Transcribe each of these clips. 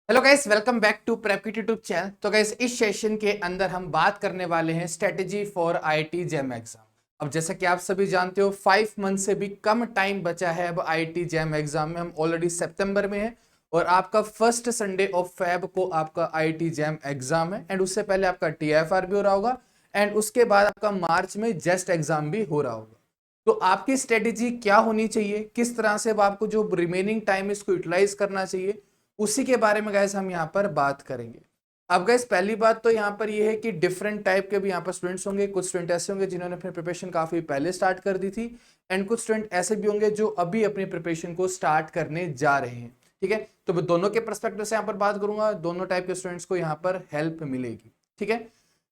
Hello guys, welcome back to prep kit YouTube channel. तो guys, इस session के अंदर हम बात करने वाले हैं strategy for IIT JAM exam. अब जैसा कि आप सभी जानते हो, 5 मंथ से भी कम टाइम बचा है अब आईआईटी जैम एग्जाम में। हम ऑलरेडी सितंबर में हैं और आपका फर्स्ट संडे ऑफ फेब को आपका आईआईटी जैम एग्जाम है। एंड उससे पहले आपका टीएफआर भी हो रहा होगा एंड उसके बाद आपका मार्च में जेस्ट एग्जाम भी हो रहा होगा। तो आपकी स्ट्रेटेजी क्या होनी चाहिए, किस तरह से अब आपको जो रिमेनिंग टाइम है इसको यूटिलाइज करना चाहिए, उसी के बारे में गाइस हम यहाँ पर बात करेंगे। अब गाइस, पहली बात तो यहाँ पर ये है कि डिफरेंट टाइप के भी यहाँ पर स्टूडेंट्स होंगे। कुछ स्टूडेंट ऐसे होंगे जिन्होंने अपनी प्रिपरेशन काफी पहले स्टार्ट कर दी थी एंड कुछ स्टूडेंट ऐसे भी होंगे जो अभी अपनी प्रिपरेशन को स्टार्ट करने जा रहे हैं। ठीक है, तो मैं दोनों के परस्पेक्टिव से यहाँ पर बात करूंगा, दोनों टाइप के स्टूडेंट्स को यहाँ पर हेल्प मिलेगी। ठीक है,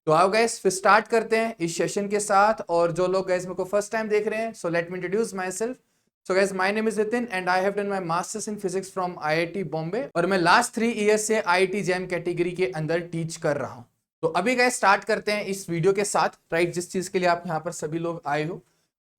तो आओ गाइस फिर स्टार्ट करते हैं इस सेशन के साथ। और जो लोग गाइस मेरे को फर्स्ट टाइम देख रहे हैं, so let me introduce my self. So guys, my name is Nitin and I have done my masters in physics from IIT Bombay और मैं लास्ट 3 years से IIT जैम कैटेगरी के अंदर टीच कर रहा हूं। तो अभी गाइस स्टार्ट करते हैं इस वीडियो के साथ, राइट, जिस चीज के लिए आप यहाँ पर सभी लोग आए हो।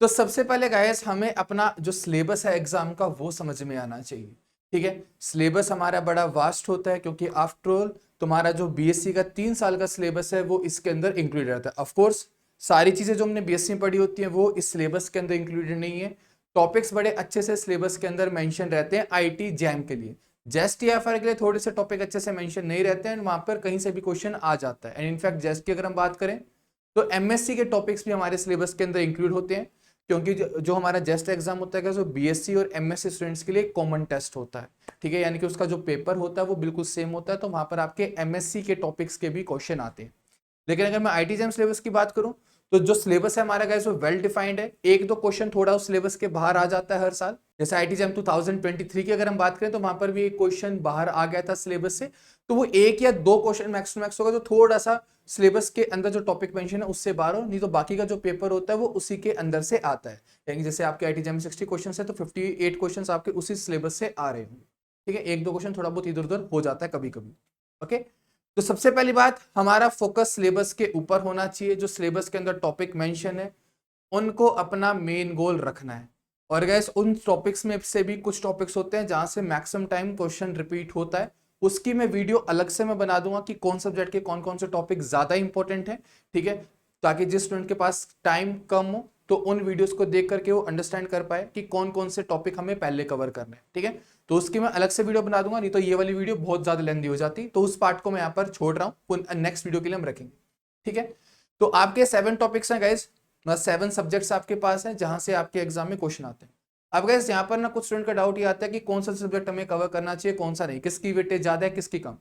तो सबसे पहले गाइस हमें अपना जो सिलेबस है एग्जाम का वो समझ में आना चाहिए। ठीक है, सिलेबस हमारा बड़ा वास्ट होता है क्योंकि आफ्टर ऑल तुम्हारा जो बीएससी का 3 साल का सिलेबस है वो इसके अंदर इंक्लूडेड रहता है। ऑफकोर्स सारी चीजें जो हमने बीएससी में पढ़ी होती है वो इस सिलेबस के अंदर इंक्लूडेड नहीं है। टॉपिक्स बड़े अच्छे से सिलेबस के अंदर मेंशन रहते हैं आईटी जैम के लिए। जेस्ट टीएफआर के लिए थोड़े से टॉपिक अच्छे से मेंशन नहीं रहते हैं, वहां पर कहीं से भी क्वेश्चन आ जाता है। एंड इनफैक्ट जेस्ट की अगर हम बात करें तो एमएससी के टॉपिक्स भी हमारे सिलेबस के अंदर इंक्लूड होते हैं क्योंकि जो हमारा जेस्ट एग्जाम होता है जो बीएससी और एमएससी स्टूडेंट्स के लिए कॉमन टेस्ट होता है। ठीक है, यानी कि उसका जो पेपर होता है वो बिल्कुल सेम होता है, तो वहां पर आपके एमएससी के टॉपिक्स के भी क्वेश्चन आते हैं। लेकिन अगर मैं आईटी जैम सिलेबस की बात करूं तो जो सिलेबस है हमारा गाइस वो वेल डिफाइंड है। एक दो क्वेश्चन थोड़ा उस सिलेबस के बाहर आ जाता है हर साल। जैसे आईटी जैम 2023 की अगर हम बात करें तो वहां पर भी एक क्वेश्चन बाहर आ गया था सिलेबस से, तो वो एक या दो क्वेश्चन मैक्स टू मैक्स होगा जो थोड़ा सा सिलेबस के अंदर जो टॉपिक मेंशन है उससे बाहर हो, नहीं तो बाकी का जो पेपर होता है वो उसी के अंदर से आता है। यानी जैसे आपके आईटी जैम 60 क्वेश्चन है तो 58 क्वेश्चन आपके उसी सिलेबस से आ रहे होंगे। ठीक है, एक दो क्वेश्चन थोड़ा बहुत इधर उधर हो जाता है कभी कभी। ओके, तो सबसे पहली बात, हमारा फोकस सिलेबस के ऊपर होना चाहिए। जो सिलेबस के अंदर टॉपिक मेंशन है उनको अपना मेन गोल रखना है। और गैस उन टॉपिक्स में से भी कुछ टॉपिक्स होते हैं जहां से मैक्सिमम टाइम क्वेश्चन रिपीट होता है, उसकी मैं वीडियो अलग से मैं बना दूंगा कि कौन सब्जेक्ट के कौन कौन से टॉपिक ज्यादा इंपॉर्टेंट है। ठीक है, ताकि जिस स्टूडेंट के पास टाइम कम हो तो उन वीडियोस को देख करके वो अंडरस्टैंड कर पाए कि कौन कौन से टॉपिक हमें पहले कवर करने हैं। ठीक है, तो उसकी मैं अलग से वीडियो बना दूंगा, नहीं तो ये वाली वीडियो बहुत ज्यादा लेंदी हो जाती, तो उस पार्ट को मैं यहाँ पर छोड़ रहा हूँ, नेक्स्ट वीडियो के लिए हम रखेंगे। ठीक है, तो आपके 7 टॉपिक्स हैं गाइज, 7 सब्जेक्ट्स आपके पास हैं जहां से आपके एग्जाम में क्वेश्चन आते हैं। अब गाइज यहाँ पर ना कुछ स्टूडेंट का डाउट ये आता है कि कौन सा सब्जेक्ट हमें कवर करना चाहिए, कौन सा नहीं, किसकी वेटेज ज्यादा है किसकी कम।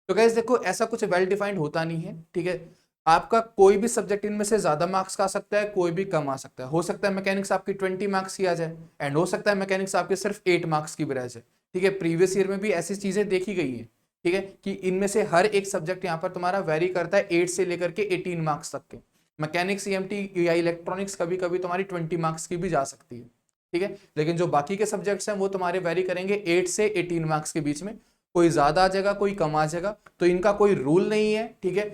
तो गाइज देखो, ऐसा कुछ वेल डिफाइंड होता नहीं है। ठीक है, आपका कोई भी सब्जेक्ट इनमें से ज्यादा मार्क्स का आ सकता है, कोई भी कम आ सकता है। हो सकता है मैकेनिक्स आपकी 20 मार्क्स की आ जाए एंड हो सकता है मैकेनिक्स आपके सिर्फ 8 मार्क्स की भी रह जाए। ठीक है, प्रीवियस ईयर में भी ऐसी चीजें देखी गई है। ठीक है, कि इनमें से हर एक सब्जेक्ट यहाँ पर तुम्हारा वेरी करता है 8 से लेकर के 18 मार्क्स तक के। मैकेनिक्स, ईएमटी या इलेक्ट्रॉनिक्स कभी कभी तुम्हारी 20 मार्क्स की भी जा सकती है। ठीक है, लेकिन जो बाकी के सब्जेक्ट्स हैं वो तुम्हारे वेरी करेंगे 8 से 18 मार्क्स के बीच में। कोई ज्यादा आ जाएगा, कोई कम आ जाएगा, तो इनका कोई रूल नहीं है। ठीक है,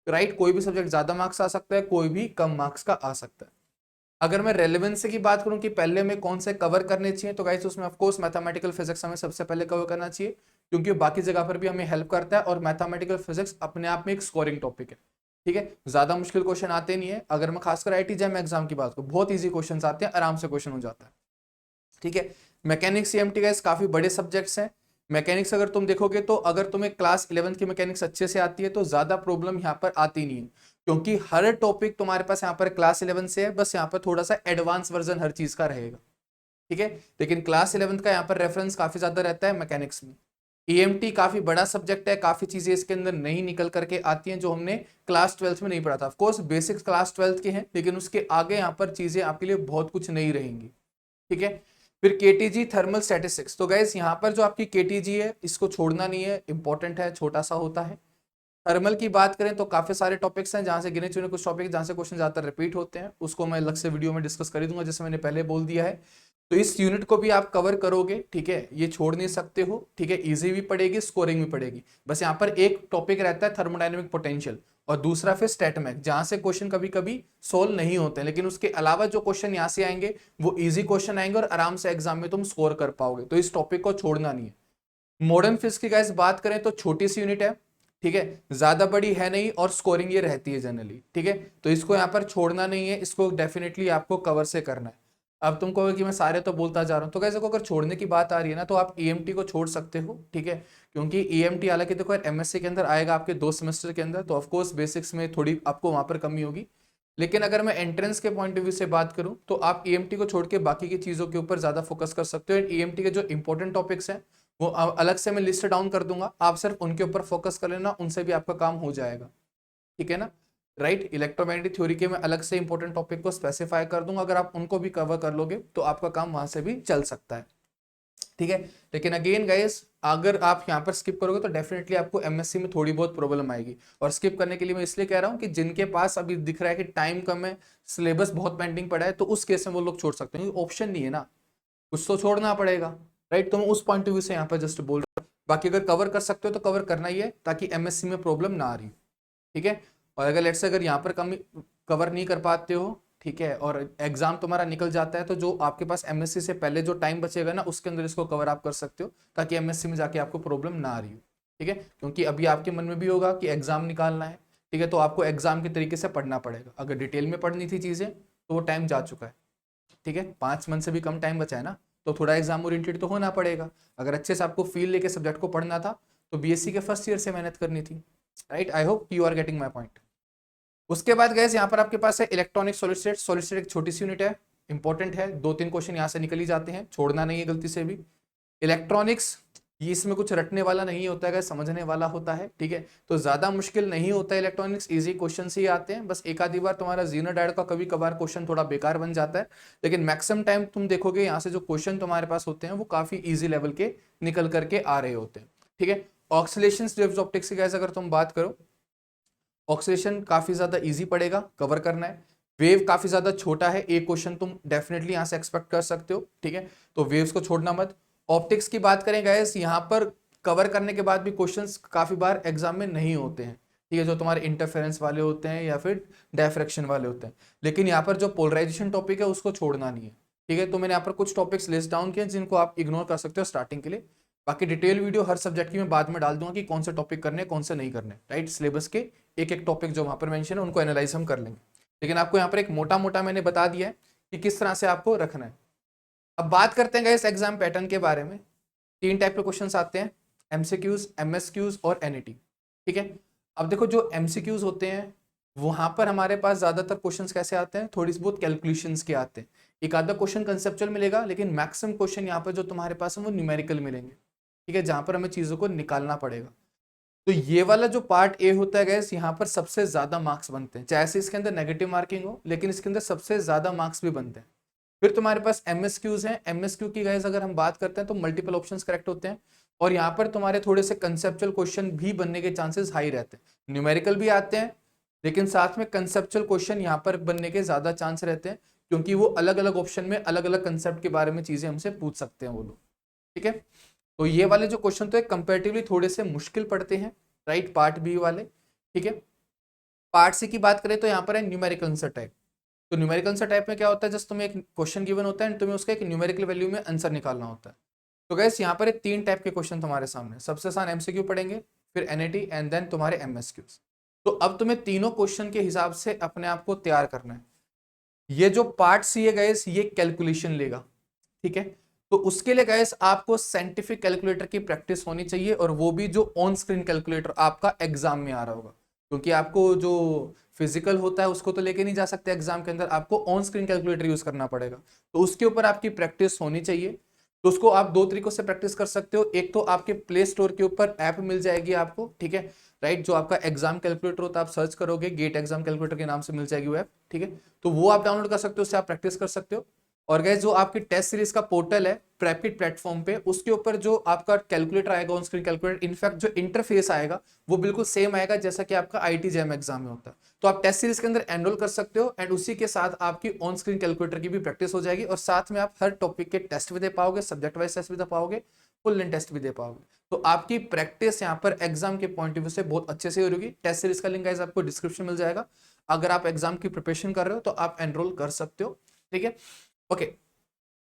राइट, कोई भी सब्जेक्ट ज्यादा मार्क्स आ सकता है, कोई भी कम मार्क्स का आ सकता है। अगर मैं रेलेवेंस की बात करूं कि पहले में कौन से कवर करने चाहिए, तो गाइस उसमें ऑफकोर्स मैथमेटिकल फिजिक्स हमें सबसे पहले कवर करना चाहिए क्योंकि बाकी जगह पर भी हमें हेल्प करता है और मैथमेटिकल फिजिक्स अपने आप में एक स्कोरिंग टॉपिक है। ठीक है, ज्यादा मुश्किल क्वेश्चन आते नहीं है। अगर मैं खासकर आईटी जैम एग्जाम की बात करूं, बहुत ईजी क्वेश्चन आते हैं, आराम से क्वेश्चन हो जाता है। ठीक है, मैकेनिक्स सीएमटी गाइस काफी बड़े सब्जेक्ट्स हैं। मैकेनिक्स अगर तुम देखोगे तो अगर तुम्हें क्लास 11 की मैकेनिक्स अच्छे से आती है तो ज्यादा प्रॉब्लम यहाँ पर आती नहीं है क्योंकि हर टॉपिक तुम्हारे पास यहाँ पर क्लास 11 से है, बस यहाँ पर थोड़ा सा एडवांस वर्जन हर चीज का रहेगा। ठीक है, लेकिन क्लास 11 का यहाँ पर रेफरेंस काफी ज्यादा रहता है मैकेनिक्स में। ईएमटी काफी बड़ा सब्जेक्ट है, काफी चीजें इसके अंदर नहीं निकल करके आती हैं जो हमने क्लास 12 में नहीं पढ़ा था। ऑफकोर्स बेसिक्स क्लास 12 के हैं, लेकिन उसके आगे यहाँ पर चीजें आपके लिए बहुत कुछ नहीं रहेंगी। ठीक है, फिर केटीजी थर्मल स्टैटिस्टिक्स, तो गाइस यहाँ पर जो आपकी केटीजी है इसको छोड़ना नहीं है, इंपॉर्टेंट है, छोटा सा होता है। थर्मल की बात करें तो काफी सारे टॉपिक्स हैं जहां से गिने चुने कुछ टॉपिक जहां से क्वेश्चन ज्यादातर रिपीट होते हैं, उसको मैं अलग से वीडियो में डिस्कस कर दूंगा जैसे मैंने पहले बोल दिया है। तो इस यूनिट को भी आप कवर करोगे। ठीक है, ये छोड़ नहीं सकते हो। ठीक है, इजी भी पड़ेगी, स्कोरिंग भी पड़ेगी। बस यहाँ पर एक टॉपिक रहता है थर्मोडायनेमिक पोटेंशियल और दूसरा फिर स्टैटमैक, जहां से क्वेश्चन कभी कभी सोल्व नहीं होते हैं, लेकिन उसके अलावा जो क्वेश्चन यहाँ से आएंगे वो इजी क्वेश्चन आएंगे और आराम से एग्जाम में तुम स्कोर कर पाओगे। तो इस टॉपिक को छोड़ना नहीं है। मॉडर्न फिजिक्स की गाइस बात करें तो छोटी सी यूनिट है, ठीक है, ज्यादा बड़ी है नहीं और स्कोरिंग ये रहती है जनरली, ठीक है, तो इसको यहाँ पर छोड़ना नहीं है, इसको डेफिनेटली आपको कवर से करना है। अब तुम कहोगे कि मैं सारे तो बोलता जा रहा हूँ, तो गाइस अगर छोड़ने की बात आ रही है ना तो आप ईएमटी को छोड़ सकते हो, ठीक है, क्योंकि ईएमटी हालांकि देखो एमएससी के अंदर आएगा आपके 2 सेमेस्टर के अंदर, तो ऑफकोर्स बेसिक्स में थोड़ी आपको वहां पर कमी होगी, लेकिन अगर मैं एंट्रेंस के पॉइंट ऑफ व्यू से बात करूं तो आप ईएमटी को छोड़ के बाकी की चीजों के ऊपर ज्यादा फोकस कर सकते हो। एंड ईएमटी के जो इंपॉर्टेंट टॉपिक्स हैं वो अलग से मैं लिस्ट डाउन कर दूंगा, आप सिर्फ उनके ऊपर फोकस कर लेना, उनसे भी आपका काम हो जाएगा, ठीक है ना, राइट। इलेक्ट्रोमैग्नेटिक थ्योरी के मैं अलग से इंपॉर्टेंट टॉपिक को स्पेसिफाई कर दूंगा, अगर आप उनको भी कवर कर लोगे तो आपका काम वहां से भी चल सकता है, ठीक है। लेकिन अगेन गाइस अगर आप यहाँ पर स्किप करोगे तो डेफिनेटली आपको एमएससी में थोड़ी बहुत प्रॉब्लम आएगी, और स्किप करने के लिए मैं इसलिए कह रहा हूँ कि जिनके पास अभी दिख रहा है कि टाइम कम है, सिलेबस बहुत पेंडिंग पड़ा है, तो उस केस में वो लोग छोड़ सकते हैं, ऑप्शन नहीं है ना, कुछ तो छोड़ना पड़ेगा, राइट। तो मैं उस पॉइंट ऑफ व्यू से यहाँ पर जस्ट बोल रहा हूँ, बाकी अगर कवर कर सकते हो तो कवर करना ही है ताकि एमएससी में प्रॉब्लम ना आ रही, ठीक है। और अगर लेट्स से अगर यहाँ पर कम कवर नहीं कर पाते हो, ठीक है, और एग्जाम तुम्हारा निकल जाता है, तो जो आपके पास एमएससी से पहले जो टाइम बचेगा ना उसके अंदर इसको कवर आप कर सकते हो, ताकि एमएससी में जाके आपको प्रॉब्लम ना आ रही हो, ठीक है, क्योंकि अभी आपके मन में भी होगा कि एग्जाम निकालना है, ठीक है, तो आपको एग्जाम के तरीके से पढ़ना पड़ेगा, अगर डिटेल में पढ़नी थी चीजें तो वो टाइम जा चुका है, ठीक है, 5 मंथ से भी कम टाइम बचा है ना, तो थोड़ा एग्जाम ओरिएंटेड तो होना पड़ेगा। अगर अच्छे से आपको फील लेके सब्जेक्ट को पढ़ना था तो बीएससी के फर्स्ट ईयर से मेहनत करनी थी, right. I hope you are getting my point. उसके बाद गैस यहाँ पर आपके पास है electronic solid state. Solid state एक छोटी सी यूनिट है, इंपॉर्टेंट है, 2-3 क्वेश्चन यहाँ से निकल ही जाते हैं, छोड़ना नहीं है गलती से भी। इलेक्ट्रॉनिक्स ये इसमें कुछ रटने वाला नहीं होता है, समझने वाला होता है, ठीक है, तो ज्यादा मुश्किल नहीं होता है इलेक्ट्रॉनिक्स, इजी क्वेश्चन ही आते हैं, बस एक आधी बार तुम्हारा जीरो डायड का कभी कभार क्वेश्चन थोड़ा बेकार बन जाता है, लेकिन मैक्सिमम टाइम तुम देखोगे यहाँ से जो क्वेश्चन तुम्हारे पास होते हैं वो काफी ईजी लेवल के निकल करके आ रहे होते हैं, ठीक है। ऑक्सीलेशन वेव्स ऑप्टिक्स की गैस अगर तुम बात करो, ऑक्सीडेशन काफी ज्यादा इजी पड़ेगा, कवर करना है। वेव काफी ज्यादा छोटा है, एक क्वेश्चन तुम डेफिनेटली यहां से एक्सपेक्ट कर सकते हो, ठीक है, तो वेव्स को छोड़ना मत। ऑप्टिक्स की बात करें गाइस, यहाँ पर कवर करने के बाद भी क्वेश्चंस काफी बार एग्जाम में नहीं होते हैं, ठीक है, जो तुम्हारे इंटरफेरेंस वाले होते हैं या फिर डायफ्रैक्शन वाले होते हैं, लेकिन यहाँ पर जो पोलराइजेशन टॉपिक है उसको छोड़ना नहीं है, ठीक है। तो मैंने यहाँ पर कुछ टॉपिक्स लिस्ट डाउन किए जिनको आप इग्नोर कर सकते हो स्टार्टिंग के लिए, बाकी डिटेल वीडियो हर सब्जेक्ट की मैं बाद में डाल दूंगा कि कौन से टॉपिक करने कौन से नहीं करने, राइट। सिलेबस के एक एक टॉपिक जो वहां पर मेंशन है उनको एनालाइज हम कर लेंगे, लेकिन आपको यहाँ पर एक मोटा मोटा मैंने बता दिया है कि किस तरह से आपको रखना है। अब बात करते हैं गाइस एग्जाम पैटर्न के बारे में। 3 टाइप के क्वेश्चंस आते हैं, एमसीक्यूज, एमएसक्यूज और एनईटी, ठीक है। अब देखो जो एमसीक्यूज होते हैं वहां पर हमारे पास ज्यादातर क्वेश्चंस कैसे आते हैं, थोड़ी बहुत कैलकुलेशंस के आते हैं, एक आधा क्वेश्चन कंसेप्चुअल मिलेगा, लेकिन मैक्सिमम क्वेश्चन यहाँ पर जो तुम्हारे पास है वो न्यूमेरिकल मिलेंगे, ठीक है, जहां पर हमें चीजों को निकालना पड़ेगा। तो ये वाला जो पार्ट ए होता है गैस, यहाँ पर सबसे ज्यादा मार्क्स बनते हैं, चाहे से इसके अंदर नेगेटिव मार्किंग हो, लेकिन इसके अंदर सबसे ज्यादा मार्क्स भी बनते हैं। फिर तुम्हारे पास एमएसक्यूज हैं, एमएसक्यू की गैस अगर हम बात करते हैं तो मल्टीपल ऑप्शंस करेक्ट होते हैं, और यहाँ पर तुम्हारे थोड़े से कंसेप्चुअल क्वेश्चन भी बनने के चांसेस हाई रहते हैं, न्यूमेरिकल भी आते हैं लेकिन साथ में कंसेप्चुअल क्वेश्चन यहाँ पर बनने के ज्यादा चांस रहते हैं, क्योंकि वो अलग अलग ऑप्शन में अलग अलग कंसेप्ट के बारे में चीजें हमसे पूछ सकते हैं वो लोग, ठीक है। तो ये वाले जो क्वेश्चन तो कंपेरेटिवली थोड़े से मुश्किल पड़ते हैं, राइट, पार्ट बी वाले, ठीक है। पार्ट सी की बात करें तो यहाँ पर है न्यूमेरिकल आंसर टाइप। तो न्यूमेरिकल आंसर टाइप में क्या होता है, जस्ट तुम्हें एक क्वेश्चन गिवन होता है, तुम्हें उसका एक न्यूमेरिकल वैल्यू में आंसर निकालना होता है। तो गैस यहाँ पर 3 टाइप के क्वेश्चन तुम्हारे सामने, सबसे आसान एमसीक्यू पढ़ेंगे, फिर एनईटी एंड देन तुम्हारे एमएसक्यूज। तो अब तुम्हें तीनों क्वेश्चन के हिसाब से अपने आप को तैयार करना है। ये जो पार्ट सी है गैस ये कैलकुलेशन लेगा, ठीक है, तो उसके लिए गैस आपको साइंटिफिक कैलकुलेटर की प्रैक्टिस होनी चाहिए, और वो भी जो ऑन स्क्रीन कैलकुलेटर आपका एग्जाम में आ रहा होगा, क्योंकि आपको जो फिजिकल होता है उसको तो लेके नहीं जा सकते एग्जाम के अंदर, आपको ऑन स्क्रीन कैलकुलेटर यूज करना पड़ेगा, तो उसके ऊपर आपकी प्रैक्टिस होनी चाहिए। तो उसको आप 2 तरीकों से प्रैक्टिस कर सकते हो, एक तो आपके प्ले स्टोर के ऊपर ऐप मिल जाएगी आपको, ठीक है, राइट, जो आपका एग्जाम कैलकुलेटर होता है, आप सर्च करोगे गेट एग्जाम कैलकुलेटर के नाम से मिल जाएगी वो ऐप, ठीक है, तो वो आप डाउनलोड कर सकते हो, उससे आप प्रैक्टिस कर सकते हो। और गैस जो आपकी टेस्ट सीरीज का पोर्टल है प्रैपकिट प्लेटफॉर्म पे, उसके ऊपर जो आपका कैलकुलेटर आएगा, ऑन स्क्रीन कैलकुलेटर, इनफैक्ट जो इंटरफेस आएगा वो बिल्कुल सेम आएगा जैसा कि आपका आईटी जैम एग्जाम में होता है। तो आप टेस्ट सीरीज के अंदर एनरोल कर सकते हो, एंड उसी के साथ आपकी ऑन स्क्रीन कैलकुलेटर की भी प्रैक्टिस हो जाएगी, और साथ में आप हर टॉपिक के टेस्ट भी दे पाओगे, सब्जेक्ट वाइज टेस्ट भी दे पाओगे, फुल लेंथ टेस्ट भी दे पाओगे। तो आपकी प्रैक्टिस यहाँ पर एग्जाम के पॉइंट ऑफ व्यू से बहुत अच्छे से हो रही। टेस्ट सीरीज का लिंक गाइस आपको डिस्क्रिप्शन मिल जाएगा, अगर आप एग्जाम की प्रिपरेशन कर रहे हो तो आप एनरोल कर सकते हो, ठीक है, ओके।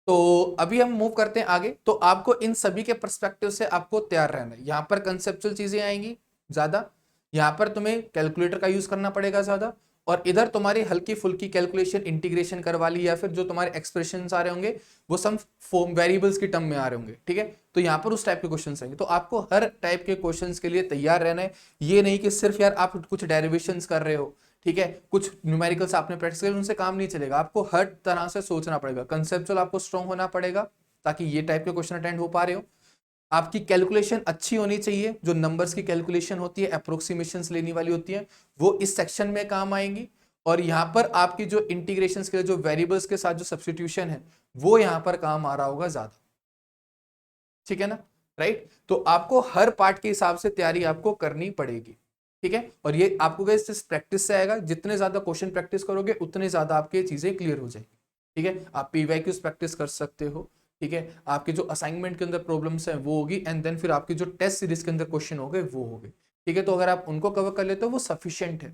तो अभी हम मूव करते हैं आगे। तो आपको इन सभी के पर्सपेक्टिव से आपको तैयार रहना है। यहाँ पर कंसेप्चुअल चीजें आएंगी ज्यादा, यहाँ पर तुम्हें कैलकुलेटर का यूज करना पड़ेगा ज्यादा, और इधर तुम्हारी हल्की फुल्की कैलकुलेशन इंटीग्रेशन करवा ली, या फिर जो तुम्हारे एक्सप्रेशंस आ रहे होंगे वो सम फॉर्म वेरिएबल्स की टर्म में आ रहे होंगे, ठीक है। तो यहाँ पर उस टाइप के क्वेश्चंस आएंगे। तो आपको हर टाइप के क्वेश्चंस के लिए तैयार रहना है। ये नहीं कि सिर्फ यार आप कुछ डेरिवेशंस कर रहे हो, ठीक है, कुछ न्यूमेरिकल्स आपने प्रैक्टिस किया, उनसे काम नहीं चलेगा। आपको हर तरह से सोचना पड़ेगा, कंसेप्चुअल आपको स्ट्रांग होना पड़ेगा ताकि ये टाइप के क्वेश्चन अटेंड हो पा रहे हो। आपकी कैलकुलेशन अच्छी होनी चाहिए, जो नंबर्स की कैलकुलेशन होती है, अप्रोक्सीमेशंस लेने वाली होती है, वो इस सेक्शन में काम आएंगी। और यहाँ पर आपकी जो इंटीग्रेशन के लिए जो वेरिएबल्स के साथ जो सब्स्टिट्यूशन है वो यहाँ पर काम आ रहा होगा ज्यादा, ठीक है ना, राइट। तो आपको हर पार्ट के हिसाब से तैयारी आपको करनी पड़ेगी, ठीक है। और ये आपको इस प्रैक्टिस से आएगा, जितने ज्यादा क्वेश्चन प्रैक्टिस करोगे उतने ज्यादा आपके चीजें क्लियर हो जाएगी, ठीक है। आप पीवाईक्यूज प्रैक्टिस कर सकते हो, ठीक है। आपके जो असाइनमेंट के अंदर प्रॉब्लम्स हैं वो होगी, एंड देन फिर आपकी जो टेस्ट सीरीज के अंदर क्वेश्चन हो गए वो हो गए, ठीक है। तो अगर आप उनको कवर कर लेते हो वो सफिशियंट है,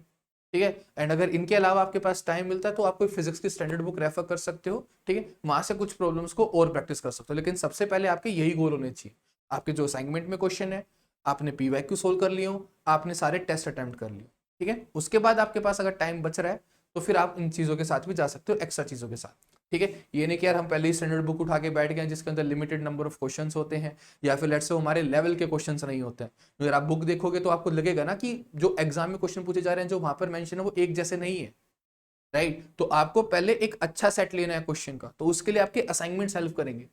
ठीक है। एंड अगर इनके अलावा आपके पास टाइम मिलता है तो आप कोई फिजिक्स की स्टैंडर्ड बुक रेफर कर सकते हो, ठीक है। वहां से कुछ प्रॉब्लम्स को और प्रैक्टिस कर सकते हो, लेकिन सबसे पहले आपके यही गोल होने चाहिए। आपके जो असाइनमेंट में क्वेश्चन है, आपने पीवाईक्यू सोल्व कर लिए हो, आपने सारे टेस्ट अटेम्प्ट कर लिए, ठीक है। उसके बाद आपके पास अगर टाइम बच रहा है तो फिर आप इन चीजों के साथ भी जा सकते हो, एक्स्ट्रा चीजों के साथ, ठीक है। ये नहीं कि यार हम पहले ही स्टैंडर्ड बुक उठा के बैठ गए जिसके अंदर लिमिटेड नंबर ऑफ क्वेश्चंस होते हैं, या फिर लेट्स से हमारे लेवल के क्वेश्चंस नहीं होते हैं। अगर आप बुक देखोगे तो आपको लगेगा ना कि जो एग्जाम में क्वेश्चन पूछे जा रहे हैं, जो वहां पर मेंशन है वो एक जैसे नहीं है, राइट। तो आपको पहले एक अच्छा सेट लेना है क्वेश्चन का, तो उसके लिए आपके असाइनमेंट्स हेल्प करेंगे,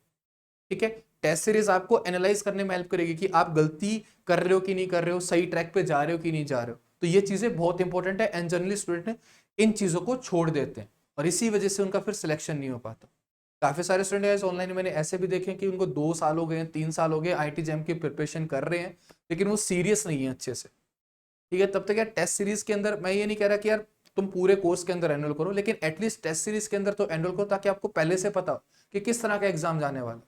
ठीक है। टेस्ट सीरीज आपको एनालाइज करने में हेल्प करेगी कि आप गलती कर रहे हो कि नहीं कर रहे हो, सही ट्रैक पे जा रहे हो कि नहीं जा रहे हो। तो ये चीजें बहुत इंपॉर्टेंट है, एंड जनरली स्टूडेंट इन चीजों को छोड़ देते हैं और इसी वजह से उनका फिर सिलेक्शन नहीं हो पाता। काफी सारे स्टूडेंट ऑनलाइन मैंने ऐसे भी देखे कि उनको 2 साल हो गए, 3 साल हो गए आईटी जैम की प्रिपरेशन कर रहे हैं, लेकिन वो सीरियस नहीं है अच्छे से, ठीक है। तब तक यार टेस्ट सीरीज के अंदर मैं ये नहीं कह रहा कि यार तुम पूरे कोर्स के अंदर एनरोल करो, लेकिन एटलीस्ट टेस्ट सीरीज के अंदर तो एनरोल करो ताकि आपको पहले से पता हो कि किस तरह का एग्जाम जाने वाला,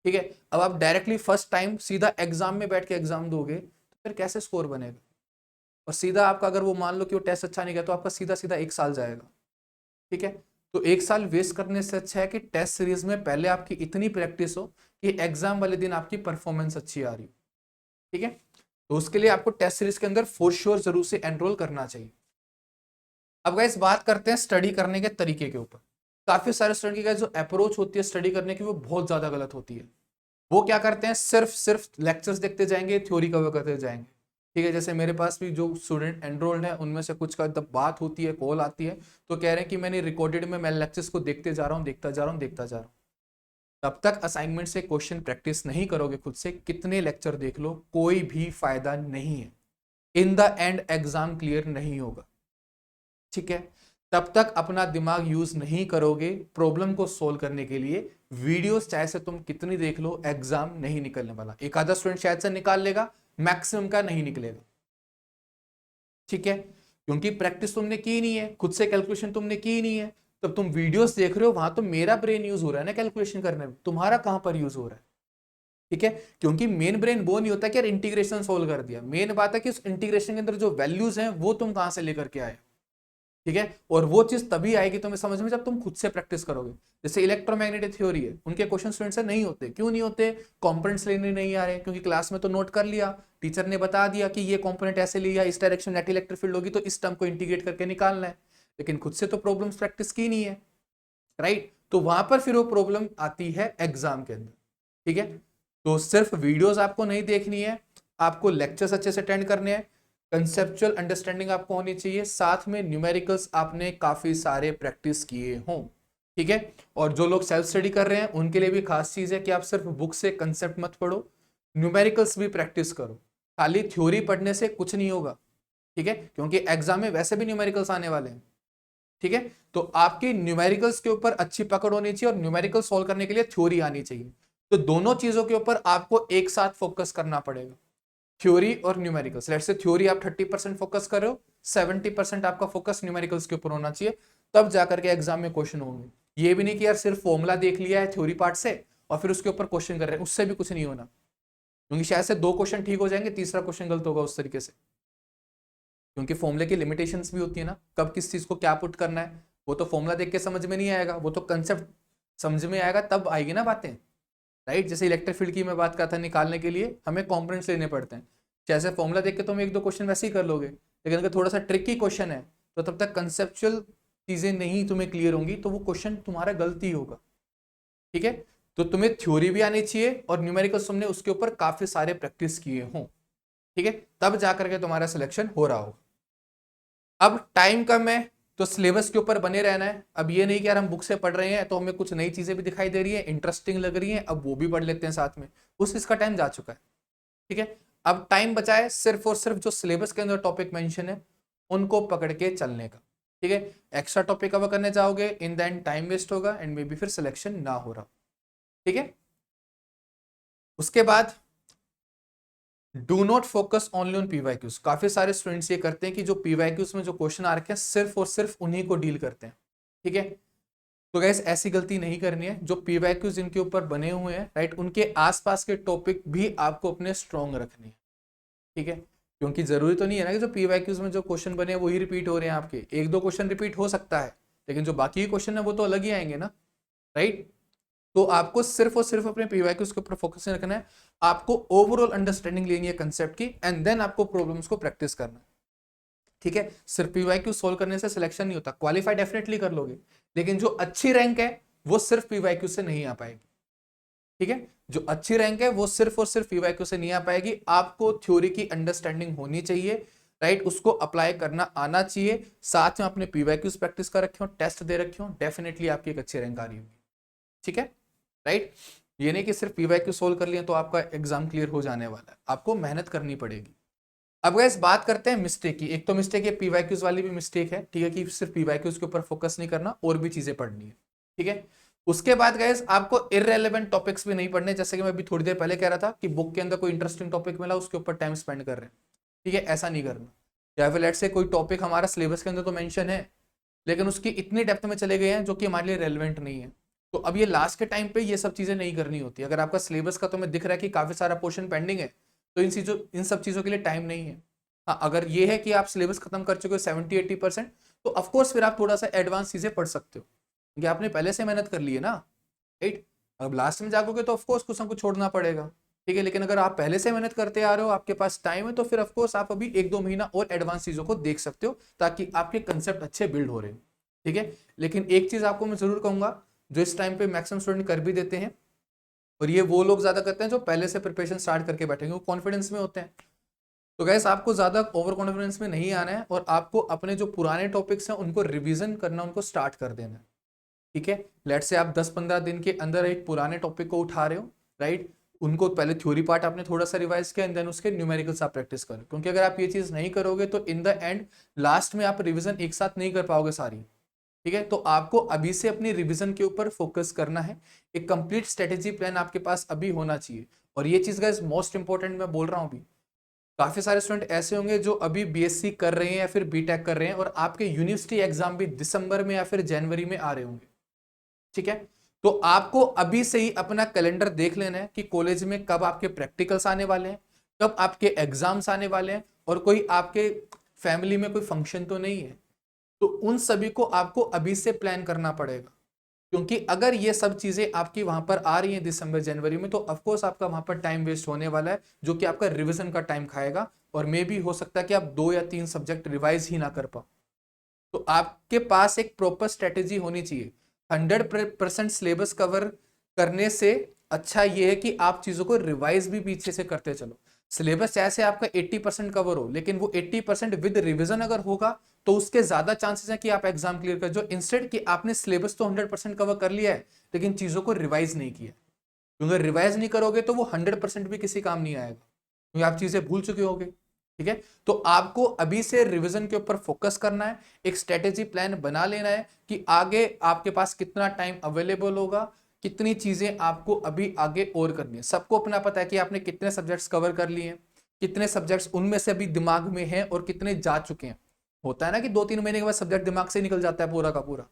ठीक है। अब आप डायरेक्टली फर्स्ट टाइम सीधा एग्जाम में बैठ के एग्जाम दोगे तो फिर कैसे स्कोर बनेगा। और सीधा आपका अगर वो मान लो कि वो टेस्ट अच्छा नहीं गया तो आपका सीधा सीधा 1 साल जाएगा, ठीक है। तो 1 साल वेस्ट करने से अच्छा है कि टेस्ट सीरीज में पहले आपकी इतनी प्रैक्टिस हो कि एग्जाम वाले दिन आपकी परफॉर्मेंस अच्छी आ रही हो, ठीक है। तो उसके लिए आपको टेस्ट सीरीज के अंदर फॉर श्योर जरूर से एनरोल करना चाहिए। अब गाइस बात करते हैं स्टडी करने के तरीके के ऊपर। काफी सारे स्टूडेंट की जो अप्रोच होती है स्टडी करने की वो बहुत ज्यादा गलत होती है। वो क्या करते हैं, सिर्फ सिर्फ लेक्चर्स देखते जाएंगे, थ्योरी कवर करते जाएंगे, ठीक है। जैसे मेरे पास भी जो स्टूडेंट एनरोल्ड है उनमें से कुछ का जब बात होती है, कॉल आती है, तो कह रहे हैं कि मैंने रिकॉर्डेड में मैं लेक्चर्स को देखते जा रहा हूँ, देखता जा रहा हूँ, देखता जा रहा हूँ। तब तक असाइनमेंट से क्वेश्चन प्रैक्टिस नहीं करोगे खुद से, कितने लेक्चर देख लो कोई भी फायदा नहीं है। इन द एंड एग्जाम क्लियर नहीं होगा, ठीक है। तब तक अपना दिमाग यूज नहीं करोगे प्रॉब्लम को सोल्व करने के लिए। वीडियोस चाहे से तुम कितनी देख लो, एग्जाम नहीं निकलने वाला। एक आधा स्टूडेंट शायद से निकाल लेगा, मैक्सिमम का नहीं निकलेगा, ठीक है। क्योंकि प्रैक्टिस तुमने की नहीं है, खुद से कैलकुलेशन तुमने की नहीं है। तब तुम वीडियोस देख रहे हो, वहां तो मेरा ब्रेन यूज हो रहा है ना कैलकुलेशन करने में, तुम्हारा कहां पर यूज हो रहा है, ठीक है। क्योंकि मेन ब्रेन वो नहीं होता कि यार इंटीग्रेशन सोल्व कर दिया, मेन बात है कि उस इंटीग्रेशन के अंदर जो वैल्यूज हैं वो तुम कहां से लेकर के आए, ठीक है। और वो चीज तभी आएगी तुम्हें समझ में जब तुम खुद से प्रैक्टिस करोगे। जैसे इलेक्ट्रोमैग्नेटिक थ्योरी है, उनके क्वेश्चन स्टूडेंट से नहीं होते, क्यों नहीं होते, कंपोनेंट्स लेने नहीं आ रहे, क्योंकि क्लास में तो नोट कर लिया, टीचर ने बता दिया कि ये कंपोनेंट ऐसे लिया, इस डायरेक्शन नेट इलेक्ट्रिक फील्ड होगी तो इस टर्म को इंटीग्रेट करके निकालना है, लेकिन खुद से तो प्रॉब्लम्स प्रैक्टिस की नहीं है, राइट। तो वहां पर फिर वो प्रॉब्लम आती है एग्जाम के अंदर, ठीक है। तो सिर्फ वीडियोस आपको नहीं देखनी है, आपको लेक्चर्स अच्छे से अटेंड करने हैं, कंसेप्चुअल अंडरस्टैंडिंग आपको होनी चाहिए, साथ में न्यूमेरिकल्स आपने काफी सारे प्रैक्टिस किए हों, ठीक है। और जो लोग सेल्फ स्टडी कर रहे हैं उनके लिए भी खास चीज है कि आप सिर्फ बुक से कंसेप्ट मत पढ़ो, न्यूमेरिकल्स भी प्रैक्टिस करो। खाली थ्योरी पढ़ने से कुछ नहीं होगा, ठीक है, क्योंकि एग्जाम में वैसे भी न्यूमेरिकल्स आने वाले हैं, ठीक है। तो आपकी न्यूमेरिकल्स के ऊपर अच्छी पकड़ होनी चाहिए और न्यूमेरिकल सॉल्व करने के लिए थ्योरी आनी चाहिए। तो दोनों चीजों के ऊपर आपको एक साथ फोकस करना पड़ेगा, थ्योरी और न्यूमेरिकल्स। लेट्स से थ्योरी आप 30% फोकस कर रहे हो, 70% आपका फोकस न्यूमेरिकल्स के ऊपर होना चाहिए, तब जाकर के एग्जाम में क्वेश्चन होंगे। ये भी नहीं कि यार सिर्फ फॉर्मूला देख लिया है थ्योरी पार्ट से और फिर उसके ऊपर क्वेश्चन कर रहे हैं, उससे भी कुछ नहीं होना, क्योंकि शायद से 2 क्वेश्चन ठीक हो जाएंगे, तीसरा क्वेश्चन गलत होगा उस तरीके से, क्योंकि फॉर्मूले की लिमिटेशंस भी होती है ना, कब किस चीज को क्या पुट करना है, वो तो फॉर्मूला देख के समझ में नहीं आएगा, वो तो कंसेप्ट समझ में आएगा तब आएगी ना बातें, राइट। जैसे इलेक्ट्रिक फील्ड की मैं बात करता निकालने के लिए हमें कॉम्पोनेंट्स लेने पड़ते हैं, जैसे फॉर्मूला देख के तुम एक दो क्वेश्चन वैसे ही कर लोगे, लेकिन अगर थोड़ा सा ट्रिकी क्वेश्चन है तो तब तक कंसेप्चुअल चीजें नहीं तुम्हें क्लियर होंगी तो वो क्वेश्चन तुम्हारा गलती होगा, ठीक है। तो तुम्हें थ्योरी भी आनी चाहिए और न्यूमेरिकल्स तुमने उसके ऊपर काफी सारे प्रैक्टिस किए हों, ठीक है, तब जाकर के तुम्हारा सिलेक्शन हो रहा हो। अब टाइम कम है तो सिलेबस के ऊपर बने रहना है। अब ये नहीं कि यार हम बुक से पढ़ रहे हैं तो हमें कुछ नई चीजें भी दिखाई दे रही है, इंटरेस्टिंग लग रही है, अब वो भी पढ़ लेते हैं साथ में, उस इसका टाइम जा चुका है, ठीक है। अब टाइम बचा है सिर्फ और सिर्फ जो सिलेबस के अंदर टॉपिक मेंशन है उनको पकड़ के चलने का, ठीक है। एक्स्ट्रा टॉपिक कवर करने जाओगे in the end time waste होगा एंड मे बी फिर सिलेक्शन ना हो रहा, ठीक है। उसके बाद do not focus only on PYQs. काफी सारे स्टूडेंट्स ये करते हैं कि जो पीवाईक्यूज में जो क्वेश्चन आ रखे हैं सिर्फ और सिर्फ उन्हीं को डील करते हैं, ठीक है। तो गैस ऐसी गलती नहीं करनी है, जो पीवाईक्यूज इनके ऊपर बने हुए हैं राइट, उनके आसपास के टॉपिक भी आपको अपने स्ट्रॉन्ग रखने हैं, ठीक है। क्योंकि जरूरी तो नहीं है ना कि जो पीवाईक्यूज में जो क्वेश्चन बने हैं वही रिपीट हो रहे हैं, आपके एक दो क्वेश्चन रिपीट हो सकता है लेकिन जो बाकी क्वेश्चन है वो तो अलग ही आएंगे ना, राइट। तो आपको सिर्फ और सिर्फ अपने पीवाईक्यूज के ऊपर फोकस नहीं रखना है, आपको ओवरऑल अंडरस्टैंडिंग लेनी है कंसेप्ट की एंड देन आपको प्रॉब्लम्स को प्रैक्टिस करना है, ठीक है। सिर्फ पीवाईक्यू सोल्व करने से सिलेक्शन नहीं होता, क्वालिफाई डेफिनेटली कर लोगे लेकिन जो अच्छी रैंक है वो सिर्फ पीवाईक्यू से नहीं आ पाएगी, ठीक है। जो अच्छी रैंक है वो सिर्फ और सिर्फ पीवाईक्यू से नहीं आ पाएगी, आपको थ्योरी की अंडरस्टैंडिंग होनी चाहिए, राइट, उसको अप्लाई करना आना चाहिए, साथ में अपने पीवाईक्यूज प्रैक्टिस कर रखे हो, टेस्ट दे रखे हो, डेफिनेटली आपकी एक अच्छी रैंक आ रही होगी, ठीक है, राइट। ये नहीं कि सिर्फ पीवाईक्यू सोल्व कर लिया तो आपका एग्जाम क्लियर हो जाने वाला है, आपको मेहनत करनी पड़ेगी। अब गाइस बात करते हैं मिस्टेक की। एक तो मिस्टेक है पीवाईक्यूज वाली भी मिस्टेक है, ठीक है, कि सिर्फ पीवाईक्यूज के ऊपर फोकस नहीं करना और भी चीजें पढ़नी है, ठीक है। उसके बाद गाइस आपको इररेलेवेंट टॉपिक्स भी नहीं पढ़ने, जैसे कि मैं अभी थोड़ी देर पहले कह रहा था कि बुक के अंदर कोई इंटरेस्टिंग टॉपिक मिला उसके ऊपर टाइम स्पेंड कर रहे हैं, ठीक है, ऐसा नहीं करना। या फिर लेट्स से कोई टॉपिक हमारा सिलेबस के अंदर तो मेंशन है लेकिन उसकी इतनी डेप्थ में चले गए हैं जो कि हमारे लिए रेलिवेंट नहीं है, तो अब ये लास्ट के टाइम पे ये सब चीजें नहीं करनी होती। अगर आपका सिलेबस का तुम्हें दिख रहा है कि काफी सारा पोर्शन पेंडिंग है तो इन सब चीजों के लिए टाइम नहीं है। हाँ, अगर ये है कि आप सिलेबस खत्म कर चुके हो 70-80% तो ऑफकोर्स फिर आप थोड़ा सा एडवांस चीजें पढ़ सकते हो क्योंकि आपने पहले से मेहनत कर ली है ना, राइट। अब लास्ट में जाओगे तो ऑफकोर्स कुछ ना कुछ छोड़ना पड़ेगा, ठीक है, लेकिन अगर आप पहले से मेहनत करते आ रहे हो, आपके पास टाइम है, तो फिर ऑफकोर्स आप अभी एक दो महीना और एडवांस चीजों को देख सकते हो ताकि आपके कंसेप्ट अच्छे बिल्ड हो रहे हैं, ठीक है। लेकिन एक चीज आपको मैं जरूर कहूंगा, जो इस टाइम पे मैक्सिमम स्टूडेंट कर भी देते हैं और ये वो लोग ज्यादा करते हैं जो पहले से प्रिपरेशन स्टार्ट करके बैठेंगे, वो कॉन्फिडेंस में होते हैं। तो गैस आपको ज्यादा ओवर कॉन्फिडेंस में नहीं आना है और आपको अपने जो पुराने टॉपिक्स हैं उनको रिवीजन करना, उनको स्टार्ट कर देना है, ठीक है। लेट से आप 10-15 दिन के अंदर एक पुराने टॉपिक को उठा रहे हो, राइट, उनको पहले थ्योरी पार्ट आपने थोड़ा सा रिवाइज किया एंड देन उसके न्यूमेरिकल्स आप प्रैक्टिस करो, क्योंकि अगर आप ये चीज नहीं करोगे तो इन द एंड लास्ट में आप रिवीजन एक साथ नहीं कर पाओगे सारी, ठीक है। तो आपको अभी से अपनी रिवीजन के ऊपर फोकस करना है, एक कंप्लीट स्ट्रेटेजी प्लान आपके पास अभी होना चाहिए। और ये चीज गाइस मोस्ट इंपॉर्टेंट मैं बोल रहा हूं, अभी काफी सारे स्टूडेंट ऐसे होंगे जो अभी बीएससी कर रहे हैं या फिर बीटेक कर रहे हैं और आपके यूनिवर्सिटी एग्जाम भी दिसंबर में या फिर जनवरी में आ रहे होंगे, ठीक है। तो आपको अभी से ही अपना कैलेंडर देख लेना है कि कॉलेज में कब आपके प्रैक्टिकल्स आने वाले हैं, कब आपके एग्जाम्स आने वाले हैं और कोई आपके फैमिली में कोई फंक्शन तो नहीं है, तो उन सभी को आपको अभी से प्लान करना पड़ेगा। क्योंकि अगर ये सब चीजें आपकी वहां पर आ रही हैं दिसंबर जनवरी में तो ऑफकोर्स आपका वहां पर टाइम वेस्ट होने वाला है, जो कि आपका रिवीजन का टाइम खाएगा और मे भी हो सकता है कि आप 2 या 3 सब्जेक्ट रिवाइज ही ना कर पाओ। तो आपके पास एक प्रॉपर स्ट्रेटेजी होनी चाहिए। 100% सिलेबस कवर करने से अच्छा ये है कि आप चीजों को रिवाइज भी पीछे से करते चलो। सिलेबस जैसे आपका 80% कवर हो लेकिन वो 80% विद रिवीजन अगर होगा तो उसके ज्यादा चांसेस हैं कि आप एग्जाम क्लियर कर, जो इंस्टेड कि आपने सिलेबस तो 100% कवर कर लिया है लेकिन चीजों को रिवाइज नहीं किया, क्योंकि रिवाइज नहीं करोगे तो वो 100% भी किसी काम नहीं आएगा क्योंकि आप चीजें भूल चुके होगे, ठीक है। तो आपको अभी से रिवीजन के ऊपर फोकस करना है, एक स्ट्रेटेजी प्लान बना लेना है कि आगे आपके पास कितना टाइम अवेलेबल होगा, कितनी चीजें आपको अभी आगे और करनी है। सबको अपना पता है कि आपने कितने सब्जेक्ट्स कवर कर लिए हैं, कितने सब्जेक्ट्स उनमें से अभी दिमाग में हैं और कितने जा चुके हैं। होता है ना कि 2-3 महीने के बाद सब्जेक्ट दिमाग से निकल जाता है पूरा का पूरा,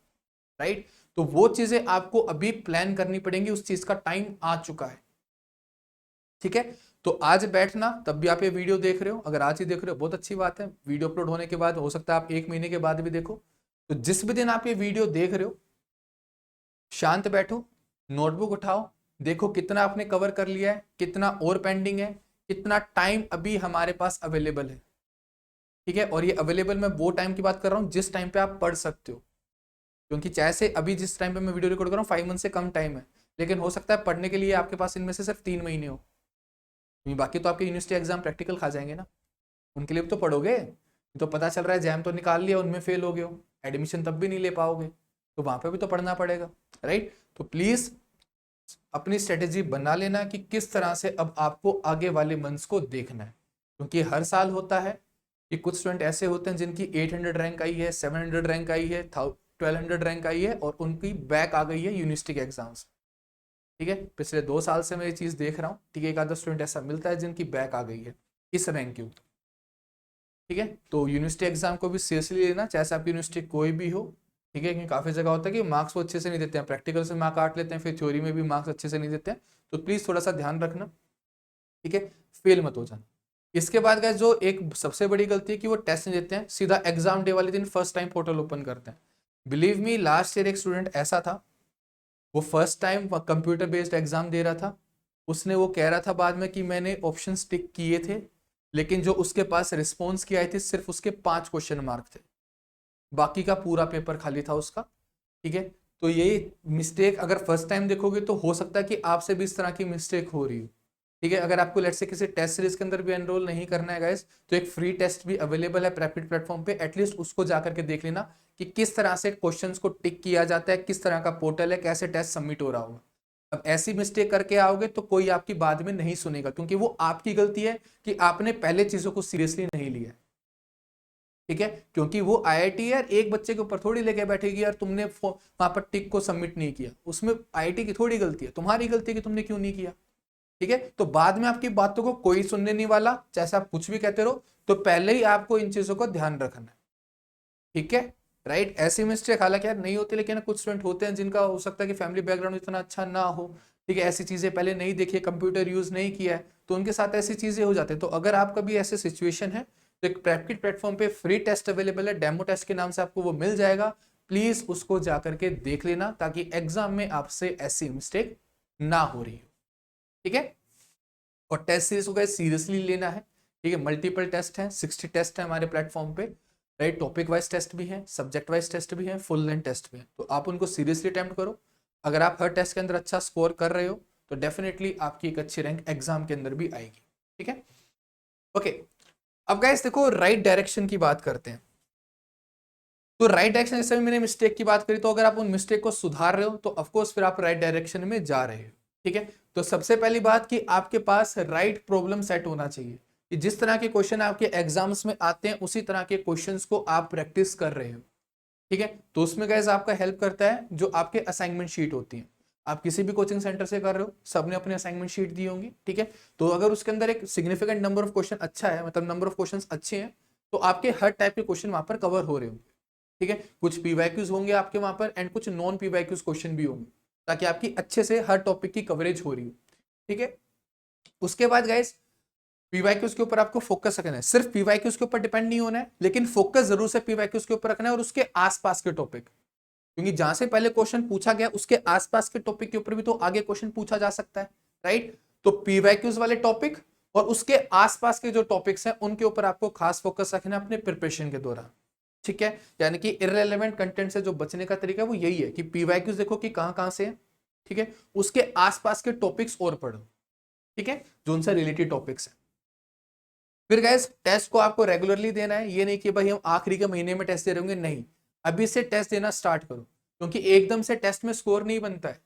राइट। तो वो चीजें आपको अभी प्लान करनी पड़ेंगी, उस चीज का टाइम आ चुका है, ठीक है। तो आज बैठना, तब भी आप ये वीडियो देख रहे हो, अगर आज ही देख रहे हो बहुत अच्छी बात है, वीडियो अपलोड होने के बाद हो सकता है आप 1 महीने के बाद भी देखो। तो जिस भी दिन आप ये वीडियो देख रहे हो शांत बैठो, नोटबुक उठाओ, देखो कितना आपने कवर कर लिया है, कितना और पेंडिंग है, कितना टाइम अभी हमारे पास अवेलेबल है। ठीक है, और ये अवेलेबल मैं वो टाइम की बात कर रहा हूँ जिस टाइम पे आप पढ़ सकते हो, क्योंकि जैसे अभी जिस टाइम पे मैं वीडियो रिकॉर्ड कर रहा हूँ 5 मंथ से कम टाइम है, लेकिन हो सकता है पढ़ने के लिए आपके पास इनमें से सिर्फ 3 महीने हो, क्योंकि बाकी तो आपके यूनिवर्सिटी एग्जाम प्रैक्टिकल खा जाएंगे ना, उनके लिए भी तो पढ़ोगे। तो पता चल रहा है जैम तो निकाल लिया, उनमें फेल हो गए हो, एडमिशन तब भी नहीं ले पाओगे, तो वहां पे भी तो पढ़ना पड़ेगा, राइट। तो प्लीज अपनी स्ट्रेटेजी बना लेना कि किस तरह से अब आपको आगे वाले मंथ्स को देखना है, क्योंकि हर साल होता है कि कुछ स्टूडेंट ऐसे होते हैं जिनकी 800 रैंक आई है, 700 रैंक आई है, 1200 रैंक आई है, और उनकी बैक आ गई है यूनिवर्सिटी के एग्जाम्स। ठीक है, पिछले 2 साल से मैं ये चीज देख रहा हूँ। ठीक है, एक आधा स्टूडेंट ऐसा मिलता है जिनकी बैक आ गई है इस रैंक के ऊपर। ठीक है, तो यूनिवर्सिटी एग्जाम को भी सीरियसली लेना, चाहे आपकी यूनिवर्सिटी कोई भी हो। ठीक है, क्योंकि काफी जगह होता है कि मार्क्स वो अच्छे से नहीं देते हैं, प्रैक्टिकल से मार्क काट लेते हैं, फिर थ्योरी में भी मार्क्स अच्छे से नहीं देते हैं, तो प्लीज थोड़ा सा ध्यान रखना। ठीक है, फेल मत हो जाना। इसके बाद गाइस जो एक सबसे बड़ी गलती है कि वो टेस्ट नहीं देते हैं, सीधा एग्जाम डे वाले दिन फर्स्ट टाइम पोर्टल ओपन करते हैं। बिलीव मी, लास्ट ईयर एक स्टूडेंट ऐसा था, वो first time computer based exam दे रहा था। उसने वो कह रहा था बाद में कि मैंने ऑप्शन टिक किए थे, लेकिन जो उसके पास रिस्पॉन्स की आई थी सिर्फ उसके 5 क्वेश्चन मार्क थे, बाकी का पूरा पेपर खाली था उसका। ठीक है, तो ये मिस्टेक अगर फर्स्ट टाइम देखोगे तो हो सकता है कि आपसे भी इस तरह की मिस्टेक हो रही हो। ठीक है, अगर आपको लेट से किसी टेस्ट सीरीज के अंदर भी एनरोल नहीं करना है गाइस, तो एक फ्री टेस्ट भी अवेलेबल है प्रैक्टिस प्लेटफॉर्म पे, एटलीस्ट उसको जाकर के देख लेना कि किस तरह से क्वेश्चंस को टिक किया जाता है, किस तरह का पोर्टल है, कैसे टेस्ट सबमिट हो रहा होगा। अब ऐसी मिस्टेक करके आओगे तो कोई आपकी बाद में नहीं सुनेगा, क्योंकि वो आपकी गलती है कि आपने पहले चीजों को सीरियसली नहीं लिया। ठीक है, क्योंकि वो आईआईटी यार एक बच्चे के ऊपर थोड़ी लेके बैठेगी यार, तुमने वहां पर टिक को सबमिट नहीं किया, उसमें आईआईटी की थोड़ी गलती है, तुम्हारी गलती है कि तुमने क्यों नहीं किया। ठीक है, तो बाद में आपकी बातों को कोई सुनने नहीं वाला, चाहे आप कुछ भी कहते रहो, तो पहले ही आपको इन चीजों का ध्यान रखना है। ठीक है, राइट। ऐसी मिस्टेक हालांकि यार नहीं होती, लेकिन कुछ स्टूडेंट होते हैं जिनका हो सकता है कि फैमिली बैकग्राउंड इतना अच्छा ना हो। ठीक है, ऐसी चीजें पहले नहीं देखी, कंप्यूटर यूज नहीं किया है, तो उनके साथ ऐसी चीजें हो जाती है। तो अगर आपका भी ऐसे सिचुएशन है तो एक प्रैक्टिस प्लेटफॉर्म पे फ्री टेस्ट अवेलेबल है, डेमो टेस्ट के नाम से आपको वो मिल जाएगा। प्लीज उसको जाकर के देख लेना, ताकि एग्जाम में आपसे ऐसी मिस्टेक ना हो रही हो। ठीक है, और टेस्ट सीरीज को सीरियसली लेना है। ठीक है, मल्टीपल टेस्ट हैं, 60 टेस्ट है हमारे प्लेटफॉर्म पे, राइट। टॉपिक वाइज टेस्ट भी है, सब्जेक्ट वाइज टेस्ट भी है, फुल लेंथ टेस्ट भी है, तो आप उनको सीरियसली अटेम्प्ट करो। अगर आप हर टेस्ट के अंदर अच्छा स्कोर कर रहे हो तो डेफिनेटली आपकी एक अच्छी रैंक एग्जाम के अंदर भी आएगी। ठीक है, ओके। अब गाइस देखो, राइट डायरेक्शन की बात करते हैं। तो राइट डायरेक्शन, जैसे मैंने मिस्टेक की बात करी, तो अगर आप उन मिस्टेक को सुधार रहे हो तो ऑफकोर्स फिर आप राइट डायरेक्शन में जा रहे हो। ठीक है, तो सबसे पहली बात कि आपके पास राइट प्रॉब्लम सेट होना चाहिए, कि जिस तरह के क्वेश्चन आपके एग्जाम्स में आते हैं उसी तरह के क्वेश्चंस को आप प्रैक्टिस कर रहे हो। ठीक है, तो उसमें गाइस आपका हेल्प करता है जो आपके असाइनमेंट शीट होती है। आप किसी भी कोचिंग सेंटर से कर रहे हो, सबने अपनी असाइनमेंट शीट दी होंगी। ठीक है, तो अगर उसके अंदर एक सिग्निफिकेंट नंबर ऑफ क्वेश्चन अच्छा है, मतलब नंबर ऑफ क्वेश्चन अच्छे हैं, तो आपके हर टाइप के क्वेश्चन वहां पर कवर हो रहे होंगे। ठीक है, कुछ पीवाईक्यूज होंगे आपके वहां पर, एंड कुछ नॉन पीवाईक्यूज क्वेश्चन भी होंगे, ताकि आपकी अच्छे से हर टॉपिक की कवरेज हो रही हो। ठीक है, उसके बाद गाइस पीवाईक्यूज के ऊपर आपको फोकस रखना है, सिर्फ पीवाईक्यूज के ऊपर डिपेंड नहीं होना है, लेकिन फोकस जरूर से पीवाईक्यूज के ऊपर रखना है और उसके आसपास के टॉपिक, क्योंकि जहां से पहले क्वेश्चन पूछा गया उसके आसपास के टॉपिक के ऊपर भी तो आगे क्वेश्चन पूछा जा सकता है, राइट। तो पीवाईक्यूज वाले टॉपिक और उसके आसपास के जो टॉपिक्स हैं उनके ऊपर आपको खास फोकस रखना है अपने प्रिपरेशन के दौरान। ठीक है, यानी कि इररेलेवेंट कंटेंट से जो बचने का तरीका है वो यही है कि पीवाईक्यूज देखो कि कहां कहां से है। ठीक है, उसके आसपास के टॉपिक्स और पढ़ो। ठीक है, जो उनसे रिलेटेड टॉपिक्स है। फिर गाइस टेस्ट को आपको रेगुलरली देना है, ये नहीं कि भाई हम आखिरी के महीने में टेस्ट दे रहे होंगे, नहीं, अभी से टेस्ट देना स्टार्ट करो, क्योंकि एकदम से टेस्ट में स्कोर नहीं बनता है।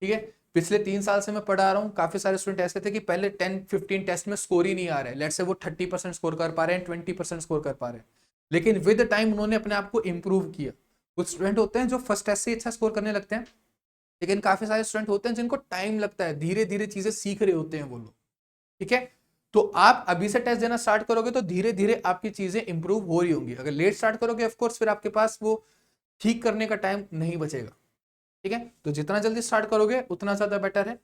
ठीक है, पिछले 3 साल से मैं पढ़ा रहा हूँ, काफी सारे स्टूडेंट ऐसे थे कि पहले 10-15 टेस्ट में स्कोर ही नहीं आ रहा है, लेट्स से वो 30% स्कोर कर पा रहे हैं, 20% स्कोर कर पा रहे हैं, लेकिन विद टाइम उन्होंने अपने आप को इंप्रूव किया। कुछ स्टूडेंट होते हैं जो फर्स्ट टेस्ट से अच्छा स्कोर करने लगते हैं, लेकिन काफी सारे स्टूडेंट होते हैं जिनको टाइम लगता है, धीरे धीरे चीजें सीख रहे होते हैं वो लोग। ठीक है, तो आप अभी से टेस्ट देना स्टार्ट करोगे तो धीरे धीरे आपकी चीजें इंप्रूव हो रही होंगी। अगर लेट स्टार्ट करोगे ऑफकोर्स फिर आपके पास वो ठीक करने का टाइम नहीं बचेगा। ठीक है, तो जितना जल्दी स्टार्ट करोगे उतना ज्यादा बेटर है।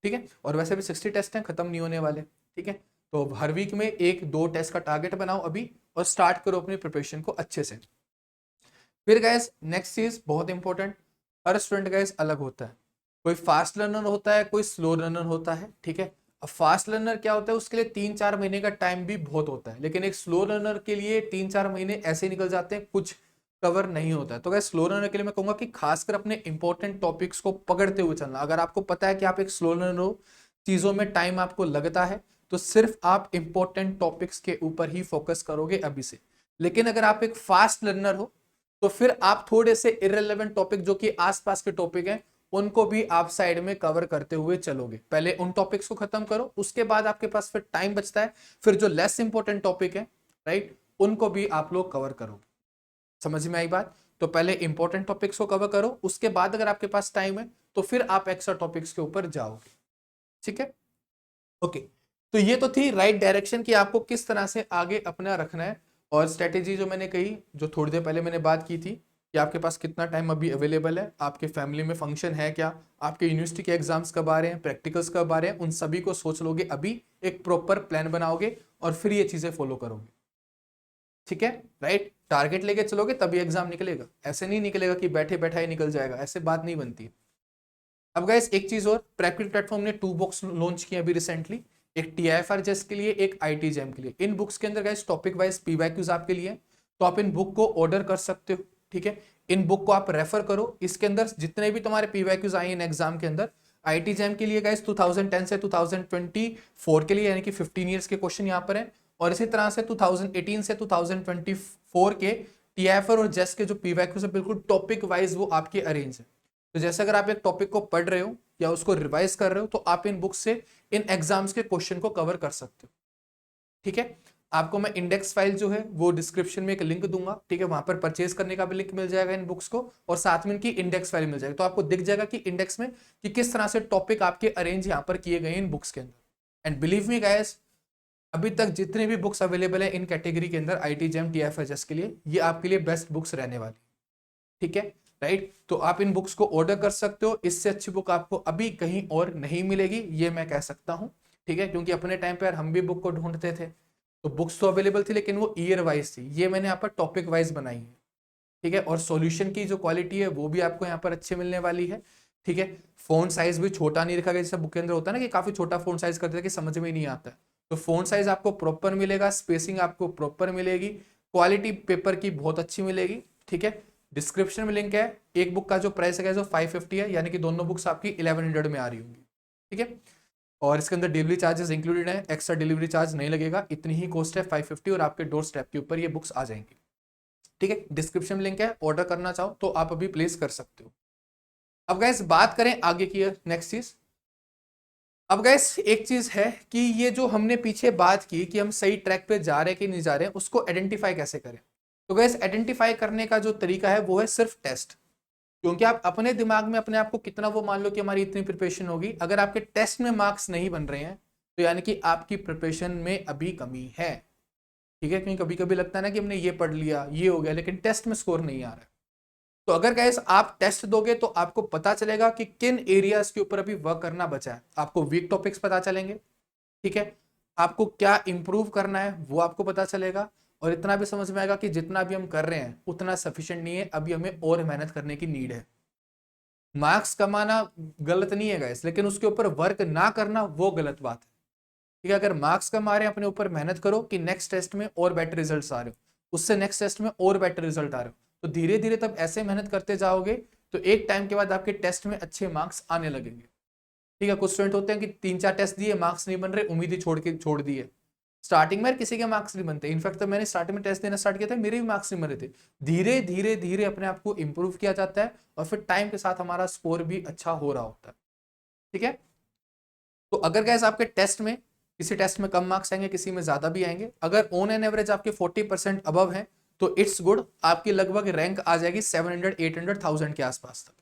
ठीक है, और वैसे भी 60 टेस्ट हैं, खत्म नहीं होने वाले। ठीक है, तो हर वीक में 1-2 टेस्ट का टारगेट बनाओ अभी, और स्टार्ट करो अपनी प्रिपरेशन को अच्छे से। फिर गैस नेक्स्ट चीज बहुत इंपॉर्टेंट, हर स्टूडेंट गैस अलग होता है। कोई फास्ट लर्नर होता है, कोई स्लो लर्नर होता है, ठीक है। अब फास्ट लर्नर क्या होता है, उसके लिए 3-4 महीने का टाइम भी बहुत होता है, लेकिन एक स्लो लर्नर के लिए 3-4 महीने ऐसे निकल जाते हैं, कुछ कवर नहीं होता है। तो गाइस स्लो लर्नर के लिए मैं कहूंगा कि खासकर अपने इंपॉर्टेंट टॉपिक्स को पकड़ते हुए चलना। अगर आपको पता है कि आप एक स्लो लर्नर हो, चीजों में टाइम आपको लगता है, तो सिर्फ आप इंपॉर्टेंट टॉपिक्स के ऊपर ही फोकस करोगे अभी से। लेकिन अगर आप एक फास्ट लर्नर हो, तो फिर आप थोड़े से इररिलेवेंट टॉपिक जो कि आसपास के टॉपिक हैं, उनको भी आप साइड में कवर करते हुए चलोगे। पहले उन टॉपिक्स को खत्म करो, उसके बाद आपके पास फिर टाइम बचता है, फिर जो लेस इंपॉर्टेंट टॉपिक है, राइट, उनको भी आप लोग कवर करोगे। समझ में आई बात? तो पहले इंपॉर्टेंट टॉपिक्स को कवर करो, उसके बाद अगर आपके पास टाइम है तो फिर आप एक्स्ट्रा टॉपिक्स के ऊपर जाओगे, ठीक है। ओके, तो ये तो थी राइट डायरेक्शन कि आपको किस तरह से आगे अपना रखना है। और स्ट्रेटेजी जो मैंने कही, जो थोड़ी देर पहले मैंने बात की थी, कि आपके पास कितना टाइम अभी अवेलेबल है, आपके फैमिली में फंक्शन है क्या, आपके यूनिवर्सिटी के एग्जाम्स कब आ रहे हैं, प्रैक्टिकल्स कब आ रहे हैं, उन सभी को सोच लोगे अभी, एक प्रॉपर प्लान बनाओगे और फिर ये चीजें फॉलो करोगे, ठीक है, राइट। टारगेट लेके चलोगे तभी एग्जाम निकलेगा, ऐसे नहीं निकलेगा कि बैठे बैठा ही निकल जाएगा, ऐसे बात नहीं बनती है। अब गाइस एक चीज और, प्रैक्टिकल प्लेटफॉर्म ने 2 बुक्स लॉन्च किए अभी रिसेंटली, एक टीआईएफआर जेस के लिए, एक आईटी जैम के लिए। इन बुक्स के अंदर गाइस टॉपिक वाइज पीवाईक्यूज आपके लिए, तो आप इन बुक को ऑर्डर कर सकते हो, ठीक है। इन बुक को आप रेफर करो, इसके अंदर जितने भी तुम्हारे पीवाईक्यूज आए इन एग्जाम के अंदर, आईटी जैम के लिए गाइस 2010 से 2024 के लिए, यानी कि 15 ईयर्स के क्वेश्चन यहाँ पर है, और इसी तरह से 2018 से 2024 के टीआईएफआर और जेस के जो पीवाईक्यूज है, बिल्कुल टॉपिक वाइज वो आपके अरेंज है। तो जैसे अगर आप एक टॉपिक को पढ़ रहे हो या उसको रिवाइज कर रहे हो, तो आप इन बुक से इन एग्जाम्स के क्वेश्चन को कवर कर सकते हो, ठीक है। आपको मैं इंडेक्स फाइल जो है वो डिस्क्रिप्शन में एक लिंक दूंगा, ठीक है, वहां पर परचेज करने का भी लिंक मिल जाएगा इन बुक्स को, और साथ में इनकी इंडेक्स फाइल मिल जाएगी, तो आपको दिख जाएगा कि इंडेक्स में कि किस तरह से टॉपिक आपके अरेंज यहाँ पर किए गए इन बुक्स के अंदर। एंड बिलीव मी गाइस, अभी तक जितने भी बुक्स अवेलेबल है इन कैटेगरी के अंदर, आईटी जैम टीएफएचएस के लिए, ये आपके लिए बेस्ट बुक्स रहने वाली, ठीक है, राइट। तो आप इन बुक्स को ऑर्डर कर सकते हो, इससे अच्छी बुक आपको अभी कहीं और नहीं मिलेगी, ये मैं कह सकता हूं, ठीक है, क्योंकि अपने टाइम पे हम भी बुक को ढूंढते थे, तो बुक्स तो अवेलेबल थी, लेकिन वो ईयर वाइज थी, ये मैंने यहाँ पर टॉपिक वाइज बनाई है, ठीक है। और सॉल्यूशन की जो क्वालिटी है वो भी आपको यहाँ पर अच्छी मिलने वाली है, ठीक है। फोन साइज भी छोटा नहीं रखा गया, जैसे बुक के अंदर होता है ना कि काफी छोटा फोन साइज करते हैं कि समझ में ही नहीं आता है, तो फोन साइज आपको प्रॉपर मिलेगा, स्पेसिंग आपको प्रॉपर मिलेगी, क्वालिटी पेपर की बहुत अच्छी मिलेगी, ठीक है। डिस्क्रिप्शन में लिंक है, एक बुक का जो प्राइस है जो 550 है, यानी कि दोनों बुक्स आपकी 1100 में आ रही होंगी, ठीक है। और इसके अंदर डिलीवरी चार्जेस इंक्लूडेड है, एक्स्ट्रा डिलीवरी चार्ज नहीं लगेगा, इतनी ही कॉस्ट है 550, और आपके डोर स्टेप के ऊपर ये बुक्स आ जाएंगी, ठीक है। डिस्क्रिप्शन में लिंक है, ऑर्डर करना चाहो तो आप अभी प्लेस कर सकते हो। अब गाइस बात करें आगे की नेक्स्ट चीज। अब गाइस एक चीज है कि ये जो हमने पीछे बात की कि हम सही ट्रैक पे जा रहे हैं कि नहीं जा रहे हैं, उसको आइडेंटिफाई कैसे करें। तो गाइस आइडेंटिफाई करने का जो तरीका है वो है सिर्फ टेस्ट, क्योंकि आप अपने दिमाग में अपने आप को कितना वो मान लो कि हमारी इतनी प्रिपरेशन होगी, अगर आपके टेस्ट में मार्क्स नहीं बन रहे हैं तो यानी कि आपकी प्रिपरेशन में अभी कमी है, ठीक है। क्योंकि कभी कभी लगता है ना कि हमने ये पढ़ लिया, ये हो गया, लेकिन टेस्ट में स्कोर नहीं आ रहा है। तो अगर गाइस आप टेस्ट दोगे तो आपको पता चलेगा कि किन एरियाज के ऊपर अभी वर्क करना बचा है, आपको वीक टॉपिक्स पता चलेंगे, ठीक है। आपको क्या इंप्रूव करना है वो आपको पता चलेगा, और इतना भी समझ में आएगा कि जितना भी हम कर रहे हैं उतना सफिशिएंट नहीं है, अभी हमें और मेहनत करने की नीड है। मार्क्स कमाना गलत नहीं है गाइस, लेकिन उसके ऊपर वर्क ना करना वो गलत बात है, ठीक है। अगर मार्क्स कमा रहे हैं, अपने ऊपर मेहनत करो कि नेक्स्ट टेस्ट में और बेटर रिजल्ट्स आ रहे हो, उससे नेक्स्ट टेस्ट में और बेटर रिजल्ट आ रहे हो, तो धीरे धीरे तब ऐसे मेहनत करते जाओगे तो एक टाइम के बाद आपके टेस्ट में अच्छे मार्क्स आने लगेंगे, ठीक है। कुछ स्टूडेंट होते हैं कि 3-4 टेस्ट दिए, मार्क्स नहीं बन रहे, उम्मीद ही छोड़ दिए। स्टार्टिंग में किसी के मार्क्स नहीं बनते, इनफैक्ट तो मैंने स्टार्टिंग में टेस्ट देना स्टार्ट किया था, मेरे भी मार्क्स नहीं बन रहे थे। धीरे धीरे धीरे अपने आप को इंप्रूव किया जाता है, और फिर टाइम के साथ हमारा स्कोर भी अच्छा हो रहा होता है, ठीक है। तो अगर गैस आपके टेस्ट में किसी टेस्ट में कम मार्क्स आएंगे, किसी में ज्यादा भी आएंगे, अगर ऑन एन एवरेज आपके 40% अबव है तो इट्स गुड, आपकी लगभग रैंक आ जाएगी 700, 800, 1000 के आसपास तक,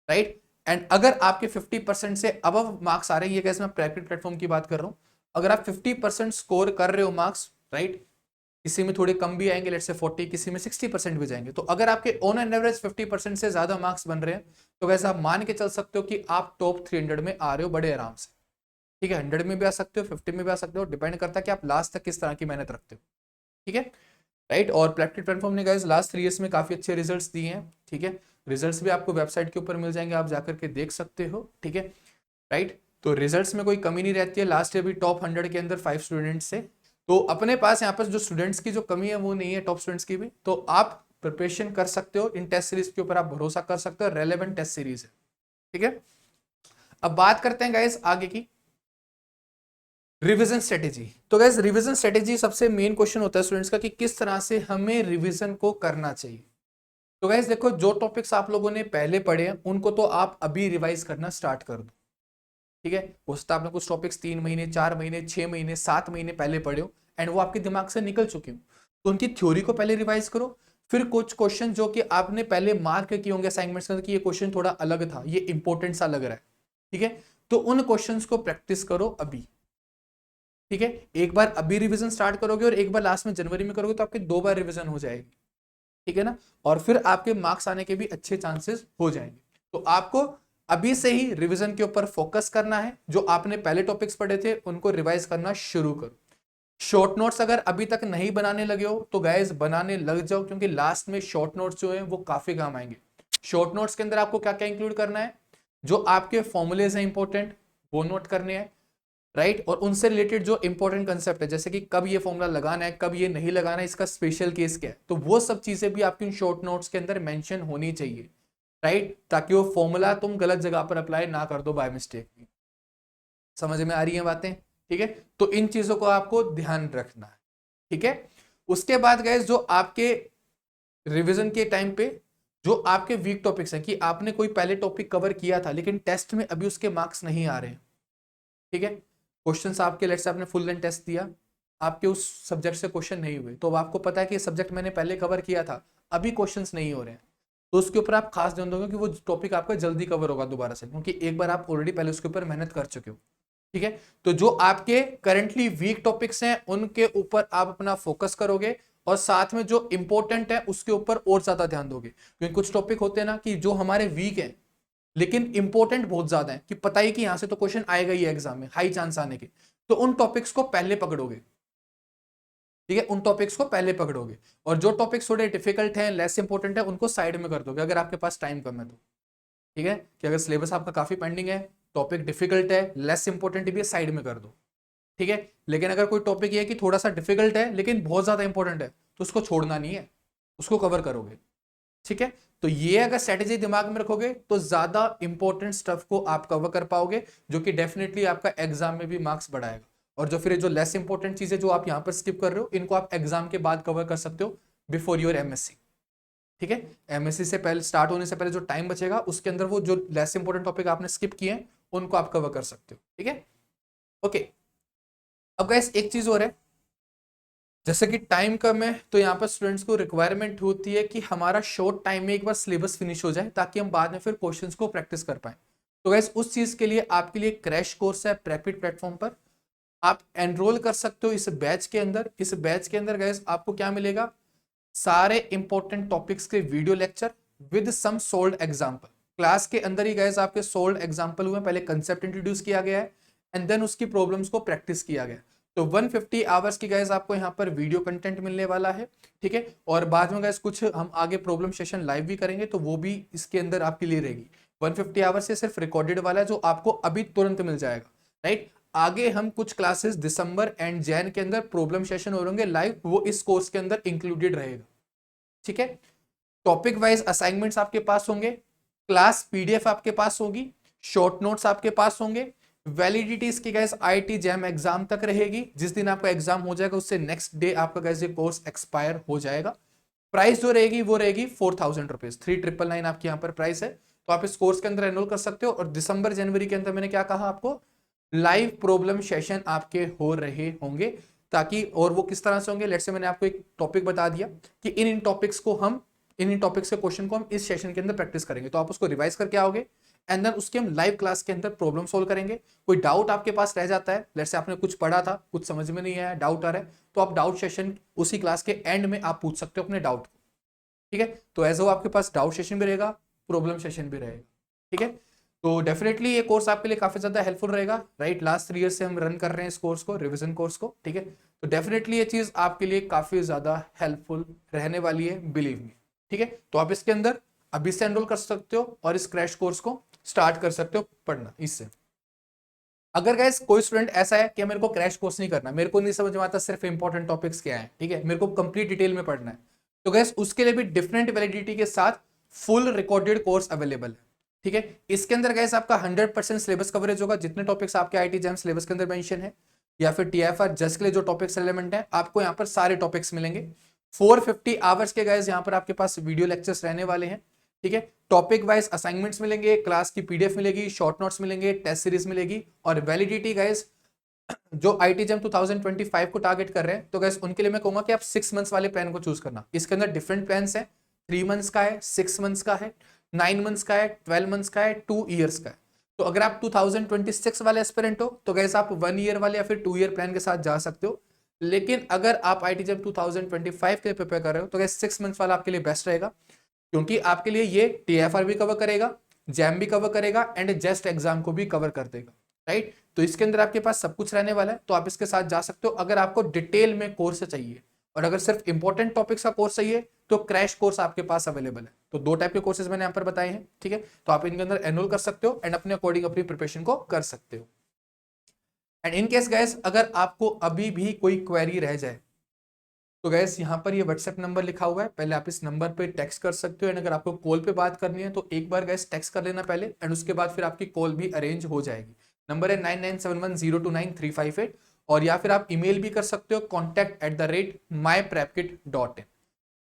राइट। एंड अगर आपके 50% से अबव मार्क्स आ रहे हैं, ये कैसे मैं प्रैक्टिकल प्लेटफॉर्म की बात कर रहा हूं, अगर आप 50% स्कोर कर रहे हो मार्क्स, राइट, किसी में थोड़े कम भी आएंगे, लेट्स से 40, किसी में 60% भी जाएंगे, तो अगर आपके ऑन एन एवरेज 50% से ज्यादा मार्क्स बन रहे हैं तो वैसे आप मान के चल सकते हो कि आप टॉप 300 में आ रहे हो बड़े आराम से, ठीक है। 100 में भी आ सकते हो, 50 में भी आ सकते हो, डिपेंड करता है कि आप लास्ट तक किस तरह की मेहनत रखते हो, ठीक है, राइट। और प्रैक्टिकल प्लेटफॉर्म ने गाइस लास्ट 3 इयर्स में काफी अच्छे रिजल्ट्स दिए हैं, ठीक है। रिजल्ट्स भी आपको वेबसाइट के ऊपर मिल जाएंगे, आप जाकर के देख सकते हो, ठीक है, राइट। तो रिजल्ट्स में कोई कमी नहीं रहती है। लास्ट ईयर भी टॉप 100 के अंदर 5 स्टूडेंट्स से, तो अपने पास यहाँ पर जो स्टूडेंट्स की जो कमी है वो नहीं है, टॉप स्टूडेंट्स की भी। तो आप प्रिपरेशन कर सकते हो, इन टेस्ट सीरीज के ऊपर आप भरोसा कर सकते हो, रेलेवेंट टेस्ट सीरीज है, ठीक है। अब बात करते हैं गाइस आगे की, रिवीजन स्ट्रेटेजी। तो गाइस रिवीजन स्ट्रेटेजी सबसे मेन क्वेश्चन होता है स्टूडेंट्स का कि किस तरह से हमें रिवीजन को करना चाहिए। तो गाइस देखो, जो टॉपिक्स आप लोगों ने पहले पढ़े हैं उनको तो आप अभी रिवाइज करना स्टार्ट कर दो, ठीक है। हो सकता है आपने कुछ टॉपिक्स 3 महीने, 4 महीने, 6 महीने, 7 महीने पहले पढ़े हो एंड वो आपके दिमाग से निकल चुके हो, तो उनकी थ्योरी को पहले रिवाइज करो। फिर कुछ क्वेश्चन जो कि आपने पहले मार्क किए होंगे असाइनमेंट्स के अंदर कि ये क्वेश्चन थोड़ा अलग था, ये इंपॉर्टेंट सा लग रहा है, ठीक है, तो उन क्वेश्चंस को प्रैक्टिस करो अभी, ठीक है। एक बार अभी रिवीजन स्टार्ट करोगे और एक बार लास्ट में जनवरी में करोगे तो आपके 2 बार रिवीजन हो जाएगी, ठीक है ना, और फिर आपके मार्क्स आने के भी अच्छे चांसेस हो जाएंगे। तो आपको अभी से ही रिवीजन के ऊपर फोकस करना है, जो आपने पहले टॉपिक्स पढ़े थे उनको रिवाइज करना शुरू करो। शॉर्ट नोट्स अगर अभी तक नहीं बनाने लगे हो तो गाइस बनाने लग जाओ, क्योंकि लास्ट में शॉर्ट नोट्स जो है वो काफी काम आएंगे। शॉर्ट नोट्स के अंदर आपको क्या क्या इंक्लूड करना है, जो आपके फॉर्मूलेज हैं इंपॉर्टेंट वो नोट करने हैं, राइट, और उनसे रिलेटेड जो इंपॉर्टेंट कंसेप्ट है, जैसे कि कब ये फॉर्मूला लगाना है, कब ये नहीं लगाना है, इसका स्पेशल केस क्या है, तो वो सब चीजें भी आपकी शॉर्ट नोट्स के अंदर मेंशन होनी चाहिए, राइट, ताकि वो फॉर्मूला तुम गलत जगह पर अप्लाई ना कर दो बाय मिस्टेक भी। समझ में आ रही है बातें, ठीक है। तो इन चीजों को आपको ध्यान रखना है, ठीक है। उसके बाद गाइस जो आपके रिवीजन के टाइम पे जो आपके वीक टॉपिक्स हैं, कि आपने कोई पहले टॉपिक कवर किया था लेकिन टेस्ट में अभी उसके मार्क्स नहीं आ रहे हैं, ठीक है, क्वेश्चंस आपके, लेट्स से आपने फुल लेंथ टेस्ट दिया, आपके उस सब्जेक्ट से क्वेश्चन नहीं हुए, तो आपको पता है कि सब्जेक्ट मैंने पहले कवर किया था, अभी क्वेश्चंस नहीं हो रहे हैं, तो उसके ऊपर आप खास ध्यान दोगे कि वो टॉपिक आपका जल्दी कवर होगा दोबारा से, क्योंकि एक बार आप ऑलरेडी पहले उसके ऊपर मेहनत कर चुके हो, ठीक है। तो जो आपके करंटली वीक टॉपिक्स हैं उनके ऊपर आप अपना फोकस करोगे, और साथ में जो इंपॉर्टेंट है उसके ऊपर और ज्यादा ध्यान दोगे, क्योंकि कुछ टॉपिक होते हैं ना कि जो हमारे वीक है लेकिन इंपॉर्टेंट बहुत ज्यादा है, कि पता ही कि यहां से तो क्वेश्चन आएगा ही एग्जाम में, हाई चांस आने के, तो उन टॉपिक्स को पहले पकड़ोगे, ठीक है, उन टॉपिक्स को पहले पकड़ोगे, और जो टॉपिक्स थोड़े डिफिकल्ट हैं, लेस इंपॉर्टेंट है, उनको साइड में कर दोगे अगर आपके पास टाइम कम है तो, ठीक है, कि अगर सिलेबस आपका काफी पेंडिंग है, टॉपिक डिफिकल्ट है, लेस इंपॉर्टेंट भी है, साइड में कर दो, ठीक है। लेकिन अगर कोई टॉपिक ये है कि थोड़ा सा डिफिकल्ट है लेकिन बहुत ज्यादा इंपॉर्टेंट है, तो उसको छोड़ना नहीं है, उसको कवर करोगे, ठीक है। तो ये अगर स्ट्रेटेजी दिमाग में रखोगे तो ज्यादा इंपॉर्टेंट स्टफ को आप कवर कर पाओगे, जो कि डेफिनेटली आपका एग्जाम में भी मार्क्स बढ़ाएगा, और जो फिर जो लेस इंपॉर्टेंट चीजें जो आप यहां पर स्किप कर रहे हो, इनको आप एग्जाम के बाद कवर कर सकते हो बिफोर योर एमएससी, ठीक है। एमएससी से पहले, स्टार्ट होने से पहले जो टाइम बचेगा उसके अंदर वो जो लेस इंपॉर्टेंट टॉपिक आपने स्किप किए हैं उनको आप कवर कर सकते हो, ठीक है, ओके। अब गाइस एक चीज और है, जैसे कि टाइम कम है तो यहाँ पर स्टूडेंट्स को रिक्वायरमेंट होती है कि हमारा शॉर्ट टाइम में एक बार सिलेबस फिनिश हो जाए, ताकि हम बाद में फिर क्वेश्चंस को प्रैक्टिस कर पाए। तो गाइस उस चीज के लिए आपके लिए क्रैश कोर्स है प्रैपिड प्लेटफॉर्म पर, आप एनरोल कर सकते हो इस बैच के अंदर। इस बैच के अंदर गाइस आपको क्या मिलेगा, सारे इंपॉर्टेंट टॉपिक्स के video lecture with some solved example. Class के अंदर ही गाइस आपके सोल्ड एग्जाम्पल हुए, पहले कंसेप्ट इंट्रोड्यूस किया गया है एंड देन उसकी प्रॉब्लम्स को प्रैक्टिस किया गया। तो 150 आवर्स की गाइस आपको यहाँ पर वीडियो कंटेंट मिलने वाला है, ठीक है, और बाद में गाइस कुछ हम आगे प्रॉब्लम सेशन लाइव भी करेंगे, तो वो भी इसके अंदर आपके लिए रहेगी। 150 आवर्स से सिर्फ रिकॉर्डेड वाला है जो आपको अभी तुरंत मिल जाएगा, राइट। आगे हम कुछ क्लासेस दिसंबर एंड जैन के अंदर प्रॉब्लम सेशन हो होंगे लाइव, वो इस कोर्स के अंदर इंक्लूडेड रहेगा, ठीक है। टॉपिक वाइज असाइनमेंट्स आपके पास होंगे, क्लास पीडीएफ आपके पास होगी, शॉर्ट नोट्स आपके पास होंगे, वैलिडिटी इसकी गाइस आईआईटी जैम एग्जाम तक रहेगी, जिस दिन आपका एग्जाम हो जाएगा उससे नेक्स्ट डे आपका गाइस ये कोर्स एक्सपायर हो जाएगा। प्राइस जो रहेगी वो रहेगी 4000 रुपीज, 3999 आपकी यहाँ पर प्राइस है। तो आप इस कोर्स के अंदर एनरोल कर सकते हो, और दिसंबर जनवरी के अंदर मैंने क्या कहा आपको, लाइव प्रॉब्लम सेशन आपके हो रहे होंगे, ताकि, और वो किस तरह से होंगे, लेट्स से मैंने आपको एक टॉपिक बता दिया कि इन टॉपिक्स को हम, इन टॉपिक्स के क्वेश्चन को हम इस सेशन के अंदर प्रैक्टिस करेंगे, तो आप उसको रिवाइज करके आओगे एंड देन उसके हम लाइव क्लास के अंदर प्रॉब्लम सोल्व करेंगे। कोई डाउट आपके पास रह जाता है, लेट्स से आपने कुछ पढ़ा था, कुछ समझ में नहीं आया, डाउट आ रहा है, तो आप डाउट सेशन उसी क्लास के एंड में आप पूछ सकते हो अपने डाउट को, ठीक है। तो एज आपके पास डाउट सेशन भी रहेगा, प्रॉब्लम सेशन भी रहेगा, ठीक है। तो डेफिनेटली ये कोर्स आपके लिए काफी ज्यादा हेल्पफुल रहेगा, राइट। लास्ट 3 ईयर से हम रन कर रहे हैं इस कोर्स को, रिवीजन कोर्स को, ठीक है। तो डेफिनेटली ये चीज आपके लिए काफी ज्यादा हेल्पफुल रहने वाली है, बिलीव मी, ठीक है। तो आप इसके अंदर अभी से एनरोल कर सकते हो और इस क्रैश कोर्स को स्टार्ट कर सकते हो पढ़ना इससे। अगर गाइस कोई स्टूडेंट ऐसा है कि मेरे को क्रैश कोर्स नहीं करना, मेरे को नहीं समझ में आता सिर्फ इंपॉर्टेंट टॉपिक्स क्या है, ठीक है, मेरे को कंप्लीट डिटेल में पढ़ना है, तो गाइस उसके लिए भी डिफरेंट वैलिडिटी के साथ फुल रिकॉर्डेड कोर्स अवेलेबल है, ठीक है। इसके अंदर गाइस आपका 100% सिलेबस कवरेज होगा, जितने टॉपिक्स आपके आईटी जैम सिलेबस के अंदर मेंशन है या फिर टीएफआर जस्ट के लिए जो टॉपिक्स रिलेवेंट है, आपको यहाँ पर सारे टॉपिक्स मिलेंगे। 450 आवर्स के गाइस यहाँ पर आपके पास वीडियो लेक्चर्स रहने वाले हैं, ठीक है। टॉपिक वाइज असाइनमेंट्स मिलेंगे, क्लास की पीडीएफ मिलेगी, शॉर्ट नोट्स मिलेंगे, टेस्ट सीरीज मिलेगी, और वैलिडिटी गाइस जो आईटी जैम 2025 को टारगेट कर रहे हैं, तो गाइस उनके लिए मैं कहूंगा कि आप 6 मंथ्स वाले प्लान को चूज करना। इसके अंदर डिफरेंट प्लान्स हैं, 3 मंथ्स का है, 6 मंथ्स का है, 9 मंथ्स का है, 12 मंथ्स का है, 2 ईयर्स का है। तो अगर आप 2026 वाले एस्पिरेंट हो तो गाइस आप 1 ईयर वाले या फिर 2 ईयर प्लान के साथ जा सकते हो। लेकिन अगर आप आईटी जैम 2025 के लिए प्रिपेयर कर रहे हो तो गाइस 6 मंथ्स वाला आपके लिए बेस्ट रहेगा, क्योंकि आपके लिए ये टीएफआर भी कवर करेगा, जैम भी कवर करेगा एंड जेस्ट एग्जाम को भी कवर कर देगा, राइट। तो इसके अंदर आपके पास सब कुछ रहने वाला है, तो आप इसके साथ जा सकते हो अगर आपको डिटेल में कोर्स चाहिए। और अगर सिर्फ इंपॉर्टेंट टॉपिक्स का कोर्स चाहिए तो क्रैश कोर्स आपके पास अवेलेबल है। तो 2 टाइप के कोर्सेज मैंने यहाँ पर बताए हैं, ठीक है। तो आप इनके अंदर एनरोल कर सकते हो एंड अपने अकॉर्डिंग अपनी प्रिपरेशन को कर सकते हो। एंड इन केस गाइस अगर आपको अभी भी कोई क्वेरी रह जाए तो गैस यहाँ पर ये व्हाट्सएप नंबर लिखा हुआ है, पहले आप इस नंबर पे टेक्स्ट कर सकते हो एंड अगर आपको कॉल पे बात करनी है तो एक बार गैस टेक्स्ट कर लेना पहले एंड उसके बाद फिर आपकी कॉल भी अरेंज हो जाएगी। नंबर है 9971029358 और या फिर आप ईमेल भी कर सकते हो contact@myprepkit.in।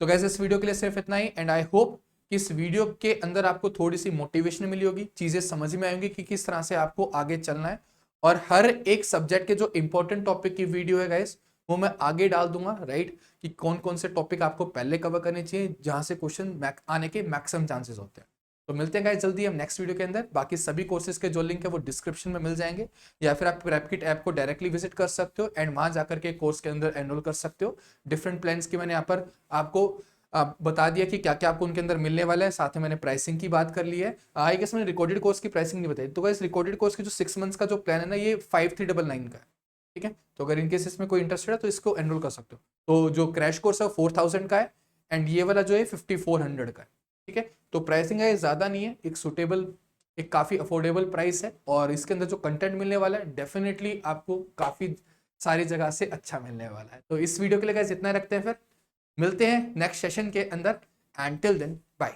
तो गैस इस वीडियो के लिए सिर्फ इतना ही एंड आई होप कि इस वीडियो के अंदर आपको थोड़ी सी मोटिवेशन मिली होगी, चीजें समझ में आएंगी कि किस तरह से आपको आगे चलना है। और हर एक सब्जेक्ट के जो इंपॉर्टेंट टॉपिक की वीडियो है गाइस वो मैं आगे डाल दूंगा, राइट, कि कौन कौन से टॉपिक आपको पहले कवर करने चाहिए जहां से क्वेश्चन आने के मैक्सिमम चांसेस होते हैं। तो मिलते हैं गाइस जल्दी हम नेक्स्ट वीडियो के अंदर। बाकी सभी कोर्सेज के जो लिंक है वो डिस्क्रिप्शन में मिल जाएंगे या फिर आप प्रैपकिट ऐप को डायरेक्टली विजिट कर सकते हो एंड वहां जाकर के कोर्स के अंदर एनरोल कर सकते हो। डिफरेंट प्लान्स की मैंने यहाँ पर आपको बता दिया कि क्या क्या आपको उनके अंदर मिलने वाला है, साथ में मैंने प्राइसिंग की बात कर ली है। आई गेस मैंने रिकॉर्डेड कोर्स की प्राइसिंग नहीं बताई, तो गाइस रिकॉर्डेड कोर्स की जो 6 मंथ्स का जो प्लान है ना ये 5399 का है, ठीक है। तो अगर इनकेस इसमें कोई इंटरेस्टेड है तो इसको एनरोल कर सकते हो। तो जो क्रैश कोर्स है 4000 का है एंड ये वाला जो है 5400 का है, ठीक है। तो प्राइसिंग है ज्यादा नहीं है, एक सुटेबल, एक काफी अफोर्डेबल प्राइस है और इसके अंदर जो कंटेंट मिलने वाला है डेफिनेटली आपको काफी सारी जगह से अच्छा मिलने वाला है। तो इस वीडियो के लिए गाइस इतना रखते हैं, फिर मिलते हैं नेक्स्ट सेशन के अंदर एंड टिल देन बाय।